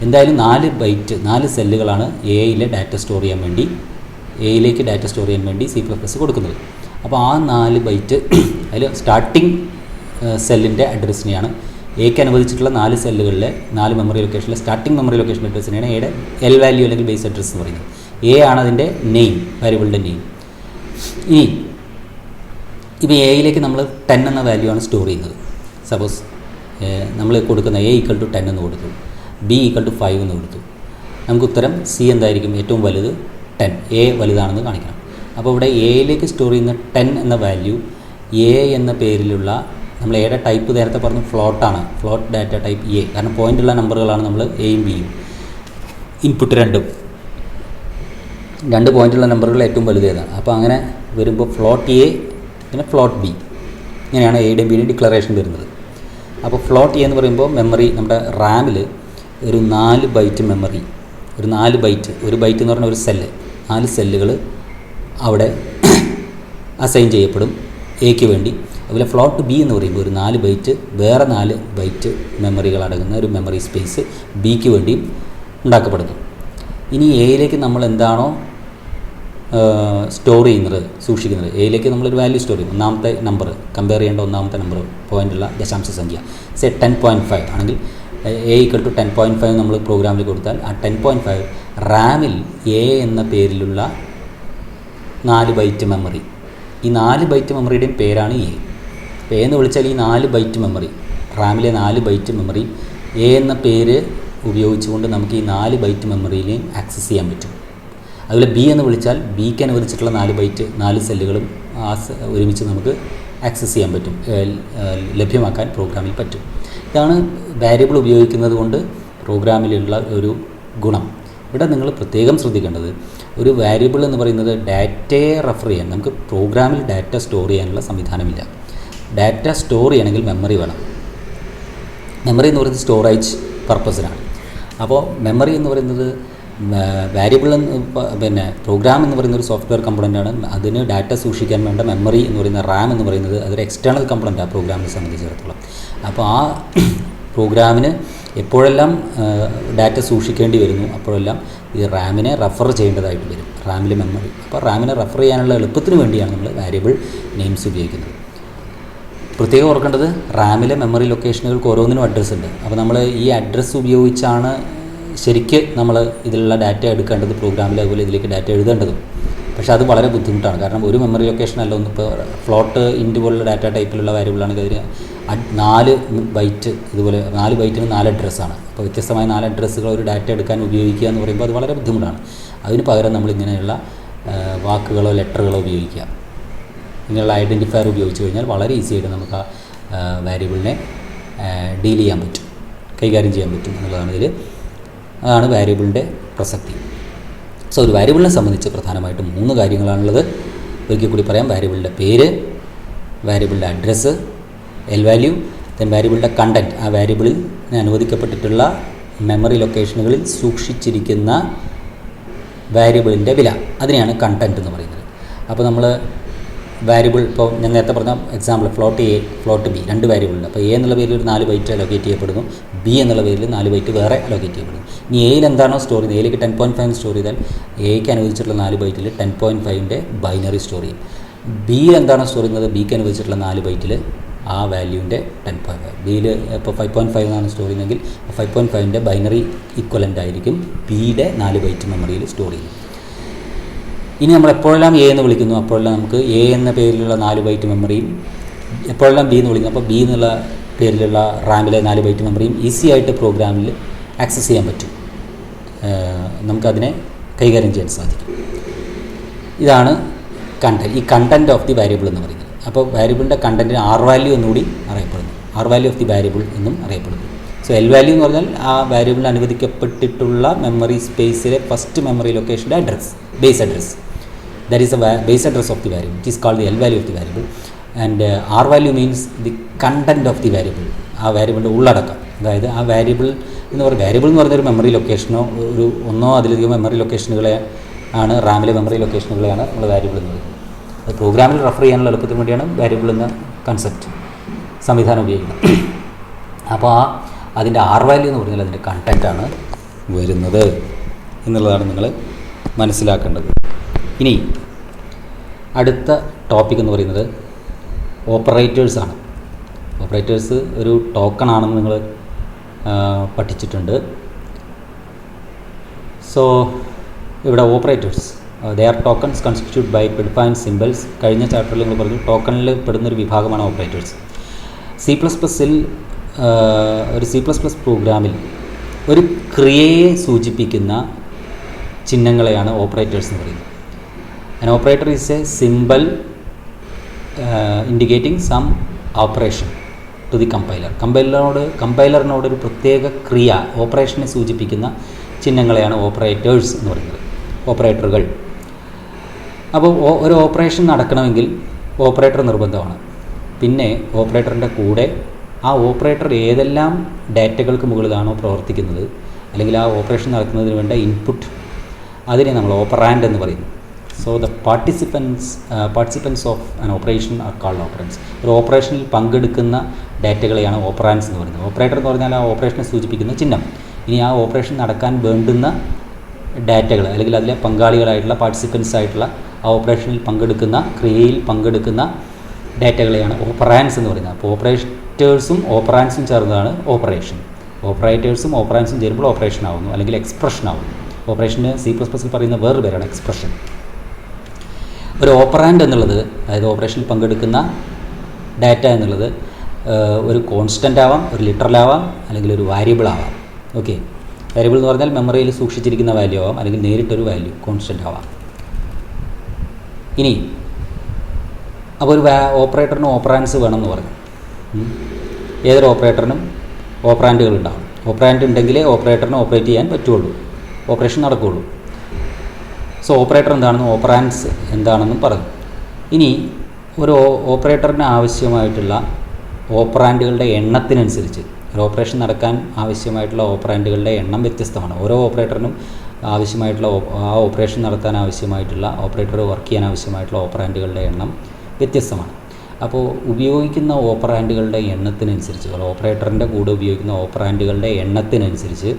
എന്തായാലും 4 ബൈറ്റ് 4 സെല്ലുകളാണ് എയിലെ ഡാറ്റ സ്റ്റോർ ചെയ്യാൻ വേണ്ടി, എയിലേക്ക് ഡാറ്റ സ്റ്റോർ ചെയ്യാൻ വേണ്ടി C++ കൊടുക്കുന്നത്. അപ്പോൾ ആ 4 ബൈറ്റ് അതിൽ സ്റ്റാർട്ടിംഗ് സെല്ലിൻ്റെ അഡ്രസ്സിനെയാണ് എക്ക് അനുവദിച്ചിട്ടുള്ള 4 സെല്ലുകളിലെ 4 മെമ്മറി ലൊക്കേഷനിലെ സ്റ്റാർട്ടിംഗ് മെമ്മറി ലൊക്കേഷൻ അഡ്രസ്സിനെയാണ് എയുടെ എൽ വാല്യൂ അല്ലെങ്കിൽ ബേസ് അഡ്രസ്സ് എന്ന് പറയുന്നത്. എ ആണ് അതിൻ്റെ നെയിം, വേരിയബിളിൻ്റെ നെയിം. ഇനി ഇപ്പോൾ എയിലേക്ക് നമ്മൾ 10 എന്ന വാല്യൂ ആണ് സ്റ്റോർ ചെയ്യുന്നത്. സപ്പോസ് നമ്മൾ കൊടുക്കുന്ന എ ഈക്വൽ ടു 10 എന്ന് കൊടുത്തു, ബി ഈക്വൽ ടു 5 എന്ന് കൊടുത്തു. നമുക്ക് ഉത്തരം സി എന്തായിരിക്കും, ഏറ്റവും വലുത് 10, എ വലുതാണെന്ന് കാണിക്കണം. അപ്പോൾ ഇവിടെ എയിലേക്ക് സ്റ്റോർ ചെയ്യുന്ന 10 എന്ന വാല്യൂ എ എന്ന പേരിലുള്ള, നമ്മൾ എയുടെ ടൈപ്പ് നേരത്തെ പറഞ്ഞു ഫ്ലോട്ടാണ്, ഫ്ലോട്ട് ഡാറ്റ ടൈപ്പ് എ. കാരണം പോയിൻ്റുള്ള നമ്പറുകളാണ് നമ്മൾ എയും ബിയും. ഇൻപുട്ട് 2 പോയിൻ്റുള്ള നമ്പറുകൾ ഏറ്റവും വലുതേതാണ്. അപ്പോൾ അങ്ങനെ വരുമ്പോൾ ഫ്ലോട്ട് എ പിന്നെ ഫ്ലോട്ട് ബി, ഇങ്ങനെയാണ് എയുടെയും ബിയുടെയും ഡിക്ലറേഷൻ വരുന്നത്. അപ്പോൾ ഫ്ലോട്ട് എ എന്ന് പറയുമ്പോൾ മെമ്മറി നമ്മുടെ റാമിൽ ഒരു 4 ബൈറ്റ് മെമ്മറി, ഒരു 4 ബൈറ്റ്, ഒരു ബൈറ്റ് എന്ന് പറഞ്ഞാൽ ഒരു സെല്ല്, 4 സെല്ലുകൾ അവിടെ അസൈൻ ചെയ്യപ്പെടും എക്ക് വേണ്ടി. അതുപോലെ ഫ്ലോട്ട് ബി എന്ന് പറയുമ്പോൾ ഒരു 4 ബൈറ്റ് വേറെ 4 ബൈറ്റ് മെമ്മറികൾ അടങ്ങുന്ന ഒരു മെമ്മറി സ്പേസ് ബിക്ക് വേണ്ടിയും ഉണ്ടാക്കപ്പെടുന്നു. ഇനി എയിലേക്ക് നമ്മൾ എന്താണോ സ്റ്റോർ ചെയ്യുന്നത്, സൂക്ഷിക്കുന്നത്, എയിലേക്ക് നമ്മളൊരു വാല്യൂ സ്റ്റോർ ചെയ്യും. 1ാമത്തെ നമ്പർ കമ്പയർ ചെയ്യേണ്ട 1ാമത്തെ നമ്പർ പോയിൻ്റുള്ള ദശാംശ സംഖ്യ 10.5 ആണെങ്കിൽ എ ഈക്വൽ ടു 10.5 നമ്മൾ പ്രോഗ്രാമിൽ കൊടുത്താൽ ആ 10.5 റാമിൽ എ എന്ന പേരിലുള്ള 4 ബൈറ്റ് മെമ്മറി, ഈ 4 ബൈറ്റ് മെമ്മറിയുടെയും പേരാണ് എ. അപ്പോൾ എ എന്ന് വിളിച്ചാൽ ഈ 4 ബൈറ്റ് മെമ്മറി, റാമിലെ 4 ബൈറ്റ് മെമ്മറി എ എന്ന പേര് ഉപയോഗിച്ചുകൊണ്ട് നമുക്ക് ഈ 4 ബൈറ്റ് മെമ്മറിയിലെയും ആക്സസ് ചെയ്യാൻ പറ്റും. അതുപോലെ ബി എന്ന് വിളിച്ചാൽ ബിക്ക് അനുവദിച്ചിട്ടുള്ള 4 ബൈറ്റ് 4 സെല്ലുകളും ഒരുമിച്ച് നമുക്ക് ആക്സസ് ചെയ്യാൻ പറ്റും, ലഭ്യമാക്കാൻ പ്രോഗ്രാമിൽ പറ്റും. ഇതാണ് വേരിയബിൾ ഉപയോഗിക്കുന്നത് കൊണ്ട് പ്രോഗ്രാമിലുള്ള ഒരു ഗുണം. ഇവിടെ നിങ്ങൾ പ്രത്യേകം ശ്രദ്ധിക്കേണ്ടത്, ഒരു വേരിയബിൾ എന്ന് പറയുന്നത് ഡാറ്റയെ റെഫർ ചെയ്യാൻ, നമുക്ക് പ്രോഗ്രാമിൽ ഡാറ്റ സ്റ്റോർ ചെയ്യാനുള്ള സംവിധാനമില്ല. ഡാറ്റ സ്റ്റോർ ചെയ്യണമെങ്കിൽ മെമ്മറി വേണം. മെമ്മറി എന്ന് പറയുന്നത് സ്റ്റോറേജ് പർപ്പസിനാണ്. അപ്പോൾ മെമ്മറി എന്ന് പറയുന്നത് വേരിയബിൾ പിന്നെ പ്രോഗ്രാം എന്ന് പറയുന്ന ഒരു സോഫ്റ്റ്വെയർ കമ്പോണൻ്റാണ്. അതിന് ഡാറ്റ സൂക്ഷിക്കാൻ വേണ്ട മെമ്മറി എന്ന് പറയുന്ന റാം എന്ന് പറയുന്നത് അതൊരു എക്സ്റ്റേണൽ കമ്പോണൻ്റാണ് പ്രോഗ്രാമിനെ സംബന്ധിച്ചിടത്തോളം. അപ്പോൾ ആ പ്രോഗ്രാമിന് എപ്പോഴെല്ലാം ഡാറ്റ സൂക്ഷിക്കേണ്ടി വരുന്നു അപ്പോഴെല്ലാം ഈ റാമിനെ റെഫർ ചെയ്യേണ്ടതായിട്ട് വരും, റാമിലെ മെമ്മറി. അപ്പോൾ റാമിനെ റെഫർ ചെയ്യാനുള്ള എളുപ്പത്തിന് വേണ്ടിയാണ് നമ്മൾ വേരിയബിൾ നെയിംസ് ഉപയോഗിക്കുന്നത്. പ്രത്യേകം ഓർക്കേണ്ടത്, റാമിലെ മെമ്മറി ലൊക്കേഷനുകൾക്ക് ഓരോന്നിനും അഡ്രസ്സ് ഉണ്ട്. അപ്പോൾ നമ്മൾ ഈ അഡ്രസ്സ് ഉപയോഗിച്ചാണ് ശരിക്ക് നമ്മൾ ഇതിലുള്ള ഡാറ്റ എടുക്കേണ്ടത് പ്രോഗ്രാമിൽ, അതുപോലെ ഇതിലേക്ക് ഡാറ്റ എഴുതേണ്ടതും. പക്ഷേ അത് വളരെ ബുദ്ധിമുട്ടാണ്. കാരണം ഒരു മെമ്മറി ലൊക്കേഷൻ അല്ല, ഇപ്പോൾ ഫ്ലോട്ട് ഇൻറ്റ് പോലുള്ള ഡാറ്റ ടൈപ്പിലുള്ള വേരിയബിളാണെങ്കിൽ അതിന് 4 ബൈറ്റ്, ഇതുപോലെ 4 ബൈറ്റിന് 4 അഡ്രസ്സാണ്. അപ്പോൾ വ്യത്യസ്തമായ 4 അഡ്രസ്സുകൾ ഒരു ഡാറ്റ എടുക്കാൻ ഉപയോഗിക്കുക എന്ന് പറയുമ്പോൾ അത് വളരെ ബുദ്ധിമുട്ടാണ്. അതിന് പകരം നമ്മളിങ്ങനെയുള്ള വാക്കുകളോ ലെറ്ററുകളോ ഉപയോഗിക്കുക, ഇങ്ങനെയുള്ള ഐഡൻറ്റിഫയർ ഉപയോഗിച്ച് കഴിഞ്ഞാൽ വളരെ ഈസി ആയിട്ട് നമുക്ക് ആ വേരിയബിളിനെ ഡീൽ ചെയ്യാൻ പറ്റും, കൈകാര്യം ചെയ്യാൻ പറ്റും എന്നുള്ളതാണ് അതാണ് വേരിയബിളിൻ്റെ പ്രസക്തി. സോ ഒരു വേരിയബിളിനെ സംബന്ധിച്ച് പ്രധാനമായിട്ടും 3 കാര്യങ്ങളാണുള്ളത്. ഒരിക്കൽ കൂടി പറയാം: വേരിയബിളിൻ്റെ പേര്, വേരിയബിളിൻ്റെ അഡ്രസ്സ്, എൽ വാല്യൂ, ദെൻ വേരിയബിളിൻ്റെ കണ്ടൻറ്റ്, ആ വേരിയബിളിൽ അനുവദിക്കപ്പെട്ടിട്ടുള്ള മെമ്മറി ലൊക്കേഷനുകളിൽ സൂക്ഷിച്ചിരിക്കുന്ന വേരിയബിളിൻ്റെ വില, അതിനെയാണ് കണ്ടൻറ്റ് എന്ന് പറയുന്നത്. അപ്പോൾ നമ്മൾ വാരിയബിൾ ഇപ്പോൾ ഞാൻ നേരത്തെ പറഞ്ഞ example float A float B 2 വാരിയബിളുണ്ട്. അപ്പോൾ എ എന്നുള്ള പേരിൽ ഒരു 4 ബൈറ്റ് അലോക്കേറ്റ് ചെയ്യപ്പെടുന്നു, ബി എന്നുള്ള പേരിൽ 4 ബൈറ്റ് വേറെ അലോക്കേറ്റ് ചെയ്യപ്പെടുന്നു. ഇനി എയിൽ എന്താണോ സ്റ്റോർ ചെയ്യുന്നത്, എയിലേക്ക് 10.5 സ്റ്റോർ ചെയ്താൽ എയ്ക്ക് അനുവദിച്ചിട്ടുള്ള 4 ബൈറ്റിൽ 10.5ൻ്റെ ബൈനറി സ്റ്റോർ ചെയ്യും. ബിയിൽ എന്താണോ സ്റ്റോർ ചെയ്യുന്നത്, ബിക്ക് അനുവദിച്ചിട്ടുള്ള 4 ബൈറ്റിൽ ആ വാല്യൂവിൻ്റെ 10.5. ബിയിൽ ഇപ്പോൾ 5.5 എന്നാണ് സ്റ്റോർ ചെയ്യുന്നതെങ്കിൽ 5.5ൻ്റെ ബൈനറി ഇക്വലൻ്റ് ആയിരിക്കും ബിയുടെ 4 ബൈറ്റ് മെമ്മറിയിൽ സ്റ്റോർ ചെയ്യും. ഇനി നമ്മൾ എപ്പോഴെല്ലാം എ എന്ന് വിളിക്കുന്നു അപ്പോഴെല്ലാം നമുക്ക് എ എന്ന പേരിലുള്ള 4 ബൈറ്റ് മെമ്മറിയും, എപ്പോഴെല്ലാം ബി എന്ന് വിളിക്കുന്നു അപ്പോൾ ബി എന്നുള്ള പേരിലുള്ള റാമിലെ 4 ബൈറ്റ് മെമ്മറിയും ഈസി ആയിട്ട് പ്രോഗ്രാമിൽ ആക്സസ് ചെയ്യാൻ പറ്റും. നമുക്കതിനെ കൈകാര്യം ചെയ്യാൻ സാധിക്കും. ഇതാണ് ഈ കണ്ടൻറ്റ് ഓഫ് ദി വാരിയബിൾ എന്ന് പറയുന്നത്. അപ്പോൾ വാരിയബിളിൻ്റെ കണ്ടൻറ്റിന് ആർ വാല്യൂ എന്നുകൂടി അറിയപ്പെടുന്നു, R value of the variable എന്നും അറിയപ്പെടുന്നു. സോ എൽ വാല്യൂ എന്ന് പറഞ്ഞാൽ ആ വാരിയബിളിന് അനുവദിക്കപ്പെട്ടിട്ടുള്ള മെമ്മറി സ്പേസിലെ ഫസ്റ്റ് മെമ്മറി ലൊക്കേഷൻ്റെ address, base address. That is a base address of the variable. It is called the L value of the variable. And R value means the content of the variable, ആ വാരിയബിളിൻ്റെ ഉള്ളടക്കം. അതായത് ആ variable എന്ന് പറയുന്നത്, variable എന്ന് പറഞ്ഞൊരു memory ലൊക്കേഷനോ ഒന്നോ അതിലധികം മെമ്മറി ലൊക്കേഷനുകളെ ആണ്, റാമിലെ മെമ്മറി ലൊക്കേഷനുകളെയാണ് നമ്മൾ വാരിയബിൾ എന്ന് പറയുന്നത്. അത് പ്രോഗ്രാമിൽ റെഫർ ചെയ്യാനുള്ള എളുപ്പത്തിന് വേണ്ടിയാണ് വാരിയബിൾ എന്ന കൺസെപ്റ്റ് സംവിധാനം ഉപയോഗിക്കുന്നത്. അപ്പോൾ അതിൻ്റെ ആർ വാല്യൂ എന്ന് പറഞ്ഞാൽ അതിൻ്റെ കണ്ടൻറ്റാണ് വരുന്നത് എന്നുള്ളതാണ് നിങ്ങൾ മനസ്സിലാക്കേണ്ടത്. ഇനി അടുത്ത ടോപ്പിക് എന്ന് പറയുന്നത് ഓപ്പറേറ്റേഴ്സാണ്. ഓപ്പറേറ്റേഴ്സ് ഒരു ടോക്കൺ ആണെന്ന് നിങ്ങൾ പഠിച്ചിട്ടുണ്ട്. സോ ഇവിടെ operators they are tokens constitute by predefined symbols. കഴിഞ്ഞ ചാപ്റ്ററിൽ നിങ്ങൾ പറഞ്ഞു ടോക്കണിൽ പെടുന്നൊരു വിഭാഗമാണ് ഓപ്പറേറ്റേഴ്സ്. C++ൽ ഒരു C++ പ്രോഗ്രാമിൽ ഒരു ക്രിയയെ സൂചിപ്പിക്കുന്ന ചിഹ്നങ്ങളെയാണ് ഓപ്പറേറ്റേഴ്സ് എന്ന് പറയുന്നത്. An operator is a symbol indicating some operation to the compiler. കമ്പൈലറിനോട് ഒരു പ്രത്യേക ക്രിയ, ഓപ്പറേഷനെ സൂചിപ്പിക്കുന്ന ചിഹ്നങ്ങളെയാണ് ഓപ്പറേറ്റേഴ്സ് എന്ന് പറയുന്നത്, ഓപ്പറേറ്ററുകൾ. അപ്പോൾ ഒരു ഓപ്പറേഷൻ നടക്കണമെങ്കിൽ ഓപ്പറേറ്റർ നിർബന്ധമാണ്. പിന്നെ ഓപ്പറേറ്ററിൻ്റെ കൂടെ ആ ഓപ്പറേറ്റർ ഏതെല്ലാം ഡാറ്റകൾക്ക് മുകളിലാണോ പ്രവർത്തിക്കുന്നത്, അല്ലെങ്കിൽ ആ ഓപ്പറേഷൻ നടക്കുന്നതിന് വേണ്ട ഇൻപുട്ട്, അതിനെ നമ്മൾ ഓപ്പറാൻഡ് എന്ന് പറയുന്നു. So the participants of an operation are called operands. ഒരു ഓപ്പറേഷനിൽ പങ്കെടുക്കുന്ന ഡാറ്റകളെയാണ് ഓപ്പറാൻസ് എന്ന് പറയുന്നത്. ഓപ്പറേറ്റർ എന്ന് പറഞ്ഞാൽ ആ ഓപ്പറേഷനെ സൂചിപ്പിക്കുന്ന ചിഹ്നം. ഇനി ആ ഓപ്പറേഷൻ നടക്കാൻ വേണ്ടുന്ന ഡാറ്റകൾ, അല്ലെങ്കിൽ അതിലെ പങ്കാളികളായിട്ടുള്ള പാർട്ടിസിപ്പൻസ് ആയിട്ടുള്ള ആ ഓപ്പറേഷനിൽ പങ്കെടുക്കുന്ന, ക്രിയയിൽ പങ്കെടുക്കുന്ന ഡാറ്റകളെയാണ് ഓപ്പറാൻസ് എന്ന് പറയുന്നത്. അപ്പോൾ ഓപ്പറേറ്റേഴ്സും ഓപ്പറാൻസും ചേർന്നതാണ് ഓപ്പറേഷൻ. ഓപ്പറേറ്റേഴ്സും ഓപ്പറാൻസും ചേരുമ്പോൾ ഓപ്പറേഷൻ ആവുന്നു, അല്ലെങ്കിൽ എക്സ്പ്രഷൻ ആവുന്നു. ഓപ്പറേഷന് C++ൽ പറയുന്ന വേറൊരു പേരാണ് എക്സ്പ്രഷൻ. ഒരു ഓപ്പറാൻഡ് എന്നുള്ളത്, അതായത് ഓപ്പറേഷനിൽ പങ്കെടുക്കുന്ന ഡാറ്റ എന്നുള്ളത് ഒരു കോൺസ്റ്റൻ്റ് ആവാം, ഒരു ലിറ്ററലാവാം, അല്ലെങ്കിൽ ഒരു വാരിയബിൾ ആവാം. ഓക്കെ, വാരിയബിൾ എന്ന് പറഞ്ഞാൽ മെമ്മറിയിൽ സൂക്ഷിച്ചിരിക്കുന്ന വാല്യൂ ആവാം, അല്ലെങ്കിൽ നേരിട്ടൊരു വാല്യൂ കോൺസ്റ്റൻ്റ് ആവാം. ഇനി അപ്പോൾ ഒരു ഓപ്പറേറ്ററിന് ഓപ്പറാൻസ് വേണമെന്ന് പറഞ്ഞു. ഏതൊരു ഓപ്പറേറ്ററിനും ഓപ്പറാൻഡുകൾ ഉണ്ടാവും. ഓപ്പറാൻഡ് ഉണ്ടെങ്കിലേ ഓപ്പറേറ്ററിന് ഓപ്പറേറ്റ് ചെയ്യാൻ പറ്റുള്ളൂ, ഓപ്പറേഷൻ നടക്കുകയുള്ളൂ. സോ ഓപ്പറേറ്റർ എന്താണെന്നും ഓപ്പറാൻസ് എന്താണെന്നും പറഞ്ഞു. ഇനി ഒരു ഓപ്പറേറ്ററിന് ആവശ്യമായിട്ടുള്ള ഓപ്പറാൻഡുകളുടെ എണ്ണത്തിനനുസരിച്ച്, ഒരു ഓപ്പറേഷൻ നടക്കാൻ ആവശ്യമായിട്ടുള്ള ഓപ്പറാൻഡുകളുടെ എണ്ണം വ്യത്യസ്തമാണ്. ഓരോ ഓപ്പറേറ്ററിനും ആവശ്യമായിട്ടുള്ള ആ ഓപ്പറേഷൻ നടത്താൻ ആവശ്യമായിട്ടുള്ള, ഓപ്പറേറ്റർ വർക്ക് ചെയ്യാൻ ആവശ്യമായിട്ടുള്ള ഓപ്പറാൻഡുകളുടെ എണ്ണം വ്യത്യസ്തമാണ്. അപ്പോൾ ഉപയോഗിക്കുന്ന ഓപ്പറാൻഡുകളുടെ എണ്ണത്തിനനുസരിച്ച്, ഓപ്പറേറ്ററിൻ്റെ കൂടെ ഉപയോഗിക്കുന്ന ഓപ്പറാൻഡുകളുടെ എണ്ണത്തിനനുസരിച്ച്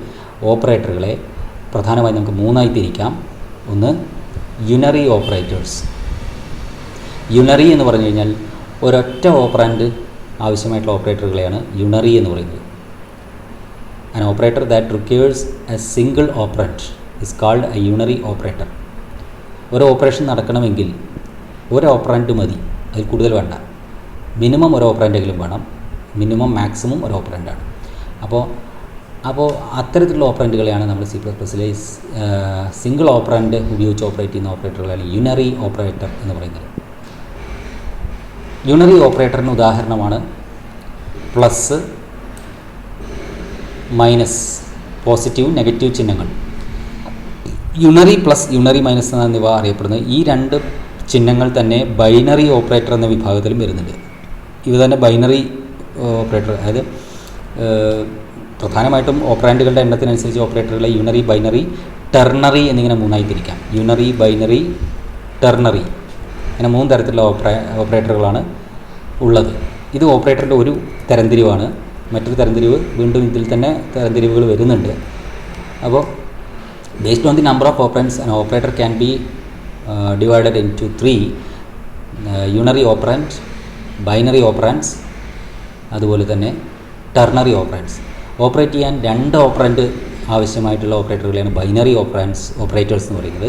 ഓപ്പറേറ്ററുകളെ പ്രധാനമായും നമുക്ക് 3ആയി തിരിക്കാം. ഒന്ന് യുണറി ഓപ്പറേറ്റേഴ്സ്. യുണറി എന്ന് പറഞ്ഞു കഴിഞ്ഞാൽ ഒരൊറ്റ ഓപ്പറാൻഡ് ആവശ്യമായിട്ടുള്ള ഓപ്പറേറ്ററുകളെയാണ് യുണറി എന്ന് പറയുന്നത്. An operator that requires a single operand is called a unary operator. ഒരു ഓപ്പറേഷൻ നടക്കണമെങ്കിൽ ഒരു ഓപ്പറാൻഡ് മതി, അതിൽ കൂടുതൽ വേണ്ട. മിനിമം ഒരു ഓപ്പറാൻഡെങ്കിലും വേണം, മിനിമം മാക്സിമം ഒരു ഓപ്പറാൻഡാണ്. അപ്പോൾ അത്തരത്തിലുള്ള ഓപ്പറൻറ്റുകളെയാണ് നമ്മൾ C++ലെ സിംഗിൾ ഓപ്പറൻറ്റ് ഉപയോഗിച്ച് ഓപ്പറേറ്റ് ചെയ്യുന്ന ഓപ്പറേറ്ററുകളാണ് യുണറി ഓപ്പറേറ്റർ എന്ന് പറയുന്നത്. യുണറി ഓപ്പറേറ്ററിന് ഉദാഹരണമാണ് പ്ലസ്, മൈനസ്, പോസിറ്റീവ്, നെഗറ്റീവ് ചിഹ്നങ്ങൾ. യുണറി പ്ലസ്, യുണറി മൈനസ് എന്നിവ അറിയപ്പെടുന്നത്. ഈ 2 ചിഹ്നങ്ങൾ തന്നെ ബൈനറി ഓപ്പറേറ്റർ എന്ന വിഭാഗത്തിലും വരുന്നുണ്ട്. ഇവ തന്നെ ബൈനറി ഓപ്പറേറ്റർ, അതായത് പ്രധാനമായിട്ടും ഓപ്പറാൻഡുകളുടെ എണ്ണത്തിനനുസരിച്ച് ഓപ്പറേറ്ററുകളെ യുണറി, ബൈനറി, ടെർണറി എന്നിങ്ങനെ 3ആയി തിരിക്കാം. യുണറി, ബൈനറി, ടെർണറി അങ്ങനെ 3 തരത്തിലുള്ള ഓപ്പറേറ്ററുകളാണ് ഉള്ളത്. ഇത് ഓപ്പറേറ്ററിൻ്റെ ഒരു തരംതിരിവാണ്. മറ്റൊരു തരംതിരിവ് വീണ്ടും ഇതിൽ തന്നെ തരംതിരിവുകൾ വരുന്നുണ്ട്. അപ്പോൾ based on the number of operands, an operator can be divided into 3 unary operand, binary operands, അതുപോലെ തന്നെ ടെർണറി ഓപ്പറൻഡ്സ്. ഓപ്പറേറ്റ് ചെയ്യാൻ 2 ഓപ്പറൻഡ് ആവശ്യമായിട്ടുള്ള ഓപ്പറേറ്ററുകളെയാണ് ബൈനറി ഓപ്പറേറ്റേഴ്സ് എന്ന് പറയുന്നത്.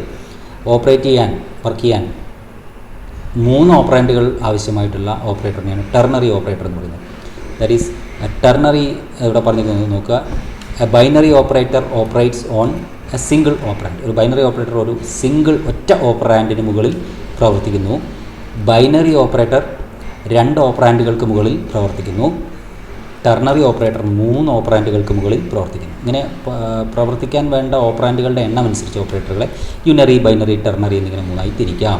ഓപ്പറേറ്റ് ചെയ്യാൻ വർക്ക് ചെയ്യാൻ 3 ഓപ്പറൻഡുകൾ ആവശ്യമായിട്ടുള്ള ഓപ്പറേറ്ററിനെയാണ് ടെർണറി ഓപ്പറേറ്റർ എന്ന് പറയുന്നത്. ദാറ്റ് ഈസ് ടെർണറി ഇവിടെ പറഞ്ഞിരിക്കുന്നത് നോക്കുക. A binary operator operates on A single operand. ഒരു ബൈനറി ഓപ്പറേറ്റർ ഒരു ഒറ്റ ഓപ്പറാൻഡിന് മുകളിൽ പ്രവർത്തിക്കുന്നു. ബൈനറി ഓപ്പറേറ്റർ 2 ഓപ്പറാൻഡുകൾക്ക് മുകളിൽ പ്രവർത്തിക്കുന്നു. ടെർണറി ഓപ്പറേറ്റർ 3 ഓപ്പറാൻഡുകൾക്ക് മുകളിൽ പ്രവർത്തിക്കുന്നു. ഇങ്ങനെ പ്രവർത്തിക്കാൻ വേണ്ട ഓപ്പറാൻഡുകളുടെ എണ്ണം അനുസരിച്ച് ഓപ്പറേറ്ററുകളെ യുണറി, ബൈനറി, ടെർണറി എന്നിങ്ങനെ 3ആയി തിരിക്കാം.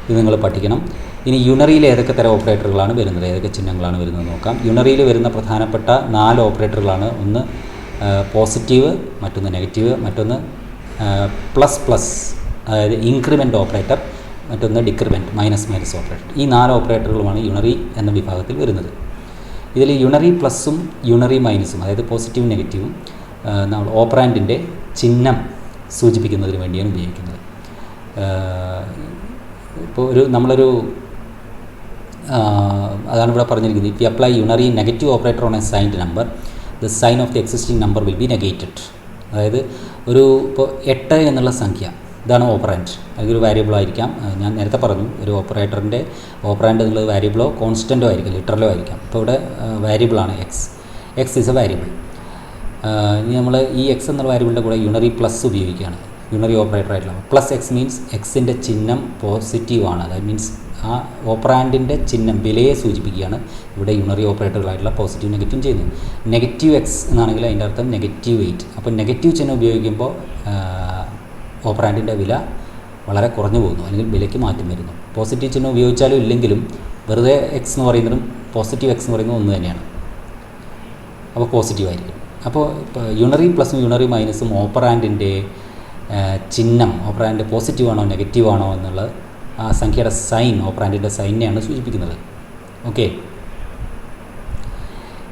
ഇത് നിങ്ങൾ പഠിക്കണം. ഇനി യുണറിയിൽ ഏതൊക്കെ തരം ഓപ്പറേറ്ററുകളാണ് വരുന്നത്, ഏതൊക്കെ ചിഹ്നങ്ങളാണ് വരുന്നത് നോക്കാം. യുണറിയിൽ വരുന്ന പ്രധാനപ്പെട്ട 4 ഓപ്പറേറ്ററുകളാണ്. ഒന്ന് പോസിറ്റീവ്, മറ്റൊന്ന് നെഗറ്റീവ്, മറ്റൊന്ന് പ്ലസ് അതായത് ഇൻക്രിമെൻ്റ് ഓപ്പറേറ്റർ, മറ്റൊന്ന് ഡിക്രിമെൻ്റ് മൈനസ് ഓപ്പറേറ്റർ. ഈ 4 ഓപ്പറേറ്ററുകളുമാണ് യുണറി എന്ന വിഭാഗത്തിൽ വരുന്നത്. ഇതിൽ യുണറി പ്ലസും യുണറി മൈനസും അതായത് പോസിറ്റീവും നെഗറ്റീവും നമ്മൾ ഓപ്പറാൻഡിൻ്റെ ചിഹ്നം സൂചിപ്പിക്കുന്നതിന് വേണ്ടിയാണ് ഉപയോഗിക്കുന്നത്. ഇപ്പോൾ നമ്മളൊരു അതാണ് ഇവിടെ പറഞ്ഞിരിക്കുന്നത്. If you apply unary negative operator on a signed number, the sign of the existing number will be negated. അതായത് ഇപ്പോൾ 8 എന്നുള്ള സംഖ്യ, ഇതാണ് ഓപ്പറാൻഡ്. അല്ലെങ്കിൽ ഒരു വാരിയബിളോ ആയിരിക്കാം. ഞാൻ നേരത്തെ പറഞ്ഞു ഒരു ഓപ്പറേറ്ററിൻ്റെ ഓപ്പറാൻഡ് എന്നുള്ളത് വാരിയബിളോ കോൺസ്റ്റൻറ്റോ ആയിരിക്കും, ലിറ്ററലോ ആയിരിക്കാം. ഇപ്പോൾ ഇവിടെ വാരിയബിളാണ് എക്സ് ഈസ് എ വാരിയബിൾ. ഇനി നമ്മൾ ഈ എക്സ് എന്നുള്ള വാരിയബിളിൻ്റെ കൂടെ യുണറി പ്ലസ് ഉപയോഗിക്കുകയാണ്. യുണറി ഓപ്പറേറ്റർ ആയിട്ടുള്ള പ്ലസ് എക്സ് മീൻസ് എക്സിൻ്റെ ചിഹ്നം പോസിറ്റീവാണ്. അതായത് മീൻസ് ആ ഓപ്പറാൻഡിൻ്റെ ചിഹ്നം വിലയെ സൂചിപ്പിക്കുകയാണ് ഇവിടെ യുണറി ഓപ്പറേറ്ററുകളായിട്ടുള്ള പോസിറ്റീവ് നെഗറ്റീവ് ചെയ്യുന്നത്. നെഗറ്റീവ് എക്സ് എന്നാണെങ്കിൽ അതിൻ്റെ അർത്ഥം -8. അപ്പോൾ നെഗറ്റീവ് ചിഹ്നം ഉപയോഗിക്കുമ്പോൾ ഓപ്പറാൻഡിൻ്റെ വില വളരെ കുറഞ്ഞു പോകുന്നു, അല്ലെങ്കിൽ വിലയ്ക്ക് മാറ്റം വരുന്നു. പോസിറ്റീവ് ചിഹ്നം ഉപയോഗിച്ചാലും ഇല്ലെങ്കിലും വെറുതെ എക്സ് എന്ന് പറയുന്നതും പോസിറ്റീവ് എക്സ് എന്ന് പറയുന്നതും ഒന്ന് തന്നെയാണ്. അപ്പോൾ പോസിറ്റീവ് ആയിരിക്കും. അപ്പോൾ യുണറി പ്ലസും യുണറി മൈനസും ഓപ്പറാൻഡിൻ്റെ ചിഹ്നം, ഓപ്പറാൻഡ് പോസിറ്റീവ് ആണോ നെഗറ്റീവ് ആണോ എന്നുള്ളത് ആ സംഖ്യയുടെ സൈൻ, ഓപ്പറാൻഡിൻ്റെ സൈനെയാണ് സൂചിപ്പിക്കുന്നത്. ഓക്കെ.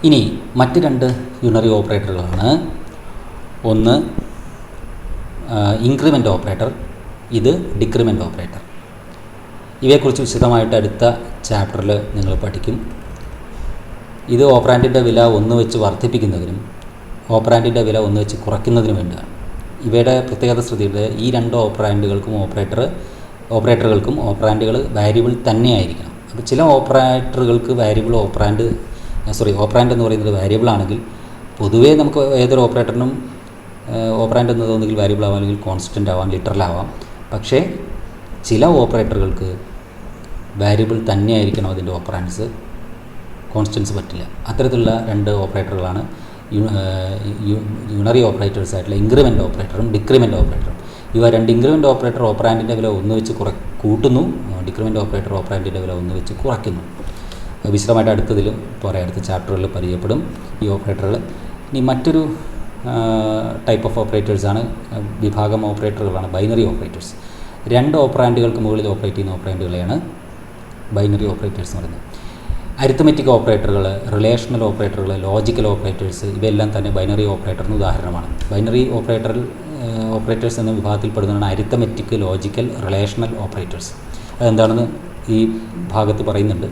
ഇനി മറ്റ് 2 യുണറി ഓപ്പറേറ്ററുകളാണ്. ഒന്ന് ഇൻക്രിമെൻ്റ് ഓപ്പറേറ്റർ, ഇത് ഡിക്രിമെൻ്റ് ഓപ്പറേറ്റർ. ഇവയെക്കുറിച്ച് വിശദമായിട്ട് അടുത്ത ചാപ്റ്ററിൽ നിങ്ങൾ പഠിക്കും. ഇത് ഓപ്പറാൻഡിൻ്റെ വില 1 വെച്ച് വർദ്ധിപ്പിക്കുന്നതിനും ഓപ്പറാൻഡിൻ്റെ വില 1 വെച്ച് കുറയ്ക്കുന്നതിനും വേണ്ടിയാണ്. ഇവയുടെ പ്രത്യേകത ശ്രദ്ധിക്കുന്നത് ഈ 2 ഓപ്പറേറ്ററുകൾക്കും ഓപ്പറാൻഡുകൾ വാരിയബിൾ തന്നെയായിരിക്കണം. അപ്പോൾ ചില ഓപ്പറേറ്ററുകൾക്ക് വാരിയബിൾ ഓപ്പറാൻഡ് എന്ന് പറയുന്നത് വാരിയബിൾ ആണെങ്കിൽ പൊതുവേ നമുക്ക് ഏതൊരു ഓപ്പറേറ്ററിനും ഓപ്പറാൻഡ് എന്നത് ഒന്നുകിൽ വാരിയബിൾ ആവാം, അല്ലെങ്കിൽ കോൺസ്റ്റൻ്റ് ആവാം, ലിറ്ററൽ ആവാം. പക്ഷേ ചില ഓപ്പറേറ്ററുകൾക്ക് വാരിയബിൾ തന്നെയായിരിക്കണം അതിൻ്റെ ഓപ്പറാൻഡ്സ്, കോൺസ്റ്റൻസ് പറ്റില്ല. അത്തരത്തിലുള്ള 2 ഓപ്പറേറ്ററുകളാണ് യുണറി ഓപ്പറേറ്റേഴ്സ് ആയിട്ടുള്ള ഇൻക്രിമെൻ്റ് ഓപ്പറേറ്ററും ഡിക്രിമെൻ്റ് ഓപ്പറേറ്ററും. ഇവ 2 ഇൻക്രിമെൻ്റ് ഓപ്പറേറ്റർ ഓപ്പറാൻഡിൻ്റെ വില 1 വെച്ച് കൂട്ടുന്നു, ഡിക്രിമെൻ്റ് ഓപ്പറേറ്റർ ഓപ്പറാൻഡിൻ്റെ വില 1 വെച്ച് കുറയ്ക്കുന്നു. വിശദമായിട്ട് അടുത്ത ചാപ്റ്ററുകളിൽ പരിചയപ്പെടും ഈ ഓപ്പറേറ്ററുകൾ. ഇനി മറ്റൊരു ടൈപ്പ് ഓഫ് ഓപ്പറേറ്റേഴ്സാണ്, വിഭാഗം ഓപ്പറേറ്ററുകളാണ് ബൈനറി ഓപ്പറേറ്റേഴ്സ്. 2 ഓപ്പറാൻഡുകൾക്ക് മുകളിൽ ഓപ്പറേറ്റ് ചെയ്യുന്ന ഓപ്പറാൻഡുകളെയാണ് ബൈനറി ഓപ്പറേറ്റേഴ്സ് എന്ന് പറയുന്നത്. അരിത്തമെറ്റിക് ഓപ്പറേറ്ററുകൾ, റിലേഷണൽ ഓപ്പറേറ്ററുകൾ, ലോജിക്കൽ ഓപ്പറേറ്റേഴ്സ് ഇവയെല്ലാം തന്നെ ബൈനറി ഓപ്പറേറ്ററിന് ഉദാഹരണമാണ്. ബൈനറി ഓപ്പറേറ്റേഴ്സ് എന്ന വിഭാഗത്തിൽപ്പെടുന്നതാണ് അരിത്തമെറ്റിക്, ലോജിക്കൽ, റിലേഷണൽ ഓപ്പറേറ്റേഴ്സ്. അതെന്താണെന്ന് ഈ ഭാഗത്ത് പറയുന്നുണ്ട്.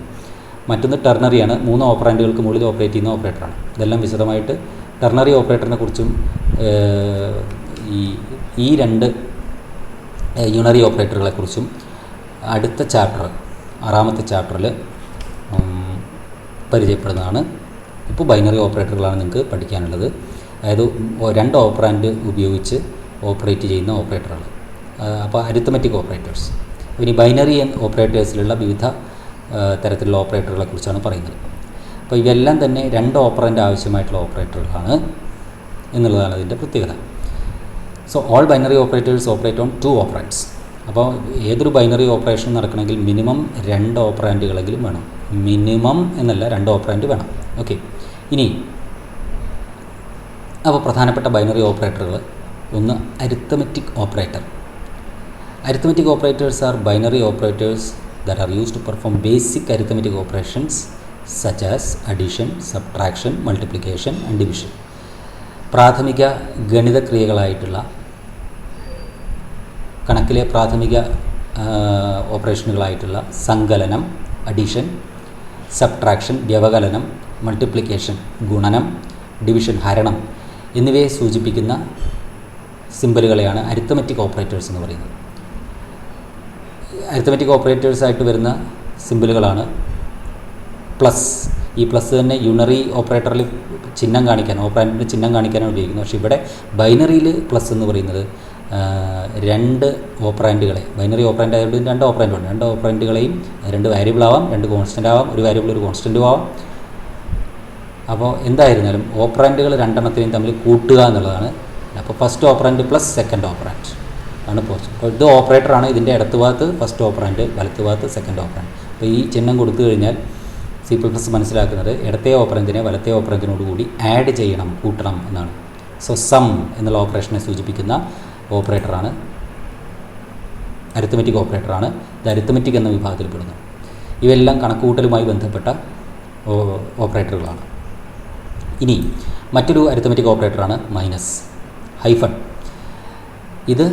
മറ്റൊന്ന് ടെർണറിയാണ്. 3 ഓപ്പറാൻഡുകൾക്ക് മുകളിൽ ഓപ്പറേറ്റ് ചെയ്യുന്ന ഓപ്പറേറ്ററാണ്. ഇതെല്ലാം വിശദമായിട്ട് ടെർണറി ഓപ്പറേറ്ററിനെ കുറിച്ചും ഈ 2 യുണറി ഓപ്പറേറ്ററുകളെക്കുറിച്ചും അടുത്ത ചാപ്റ്റർ, 6ാമത്തെ ചാപ്റ്ററിൽ പരിചയപ്പെടുന്നതാണ്. ഇപ്പോൾ ബൈനറി ഓപ്പറേറ്ററുകളാണ് നിങ്ങൾക്ക് പഠിക്കാനുള്ളത്. അതായത് 2 ഓപ്പറാൻഡ് ഉപയോഗിച്ച് ഓപ്പറേറ്റ് ചെയ്യുന്ന ഓപ്പറേറ്ററുകൾ. അപ്പോൾ അരിത്തമെറ്റിക് ഓപ്പറേറ്റേഴ്സ്. ഇനി ബൈനറി ഓപ്പറേറ്റേഴ്സിലുള്ള വിവിധ തരത്തിലുള്ള ഓപ്പറേറ്ററുകളെ കുറിച്ചാണ് പറയുന്നത്. അപ്പോൾ ഇവയെല്ലാം തന്നെ 2 ഓപ്പറൻഡ് ആവശ്യമായിട്ടുള്ള ഓപ്പറേറ്ററുകളാണ് എന്നുള്ളതാണ് ഇതിൻ്റെ പ്രത്യേകത. So all binary operators operate on 2 ഓപ്പറൻഡ്സ്. അപ്പോൾ ഏതൊരു ബൈനറി ഓപ്പറേഷൻ നടക്കണമെങ്കിൽ മിനിമം 2 ഓപ്പറാൻഡുകളെങ്കിലും വേണം. മിനിമം എന്നല്ല, 2 ഓപ്പറാൻഡ് വേണം. ഓക്കെ. ഇനി അപ്പോൾ പ്രധാനപ്പെട്ട ബൈനറി ഓപ്പറേറ്ററുകൾ, ഒന്ന് arithmetic operator. Arithmetic operators are binary operators that are used to perform basic arithmetic operations such as addition, subtraction, multiplication and division. പ്രാഥമിക ഗണിത ക്രിയകളായിട്ടുള്ള കണക്കിലെ പ്രാഥമിക ഓപ്പറേഷനുകളായിട്ടുള്ള സങ്കലനം, അഡീഷൻ, സബ്ട്രാക്ഷൻ വ്യവകലനം, മൾട്ടിപ്ലിക്കേഷൻ ഗുണനം, ഡിവിഷൻ ഹരണം എന്നിവയെ സൂചിപ്പിക്കുന്ന സിമ്പലുകളെയാണ് അരിത്തമെറ്റിക് ഓപ്പറേറ്റേഴ്സ് എന്ന് പറയുന്നത്. അരിത്തമെറ്റിക് ഓപ്പറേറ്റേഴ്സായിട്ട് വരുന്ന സിമ്പലുകളാണ് പ്ലസ്. ഈ പ്ലസ് തന്നെ യൂണറി ഓപ്പറേറ്ററിൽ ചിഹ്നം കാണിക്കാൻ, ഓപ്പറാൻഡിൻ്റെ ചിഹ്നം കാണിക്കാനാണ് ഉപയോഗിക്കുന്നത്. പക്ഷേ ഇവിടെ ബൈനറിയിൽ പ്ലസ് എന്ന് പറയുന്നത് രണ്ട് ഓപ്പറാൻഡുകളെ, ബൈനറി ഓപ്പറാൻഡ് ആയതുകൊണ്ട് രണ്ട് ഓപ്പറാൻഡുണ്ട്, രണ്ട് ഓപ്പറാൻഡുകളെയും രണ്ട് വേരിയബിൾ ആവാം, രണ്ട് കോൺസ്റ്റൻ്റ് ആവാം, ഒരു വേരിയബിൾ ഒരു കോൺസ്റ്റൻറ്റും ആവാം. അപ്പോൾ എന്തായിരുന്നാലും ഓപ്പറാൻഡുകൾ രണ്ടെണ്ണത്തിനെയും തമ്മിൽ കൂട്ടുക എന്നുള്ളതാണ്. അപ്പോൾ first operand plus second operand ആണ് പോസ്റ്റ്. അപ്പോൾ ഇത് ഓപ്പറേറ്ററാണ്. ഇതിൻ്റെ ഇടത്ത് ഭാഗത്ത് ഫസ്റ്റ് ഓപ്പറാൻഡ്, വലത്ത് ഭാഗത്ത് സെക്കൻഡ് ഓപ്പറാൻഡ്. അപ്പോൾ ഈ ചിഹ്നം കൊടുത്തു കഴിഞ്ഞാൽ സി പ്ലസ് പ്ലസ് മനസ്സിലാക്കുന്നത് ഇടത്തെ ഓപ്പറൻറ്റിനെ വലത്തെ ഓപ്പറൻറ്റിനോട് കൂടി ആഡ് ചെയ്യണം, കൂട്ടണം എന്നാണ്. സോ സം എന്നുള്ള ഓപ്പറേഷനെ സൂചിപ്പിക്കുന്ന ഓപ്പറേറ്ററാണ്, അരിത്തമെറ്റിക് ഓപ്പറേറ്ററാണ്. ഇത് അരിത്തമെറ്റിക് എന്ന വിഭാഗത്തിൽപ്പെടുന്നു. ഇവയെല്ലാം കണക്കുകൂട്ടലുമായി ബന്ധപ്പെട്ട ഓപ്പറേറ്ററുകളാണ്. ഇനി മറ്റൊരു അരിത്തമെറ്റിക് ഓപ്പറേറ്ററാണ് മൈനസ്, ഹൈഫൺ. ഇത്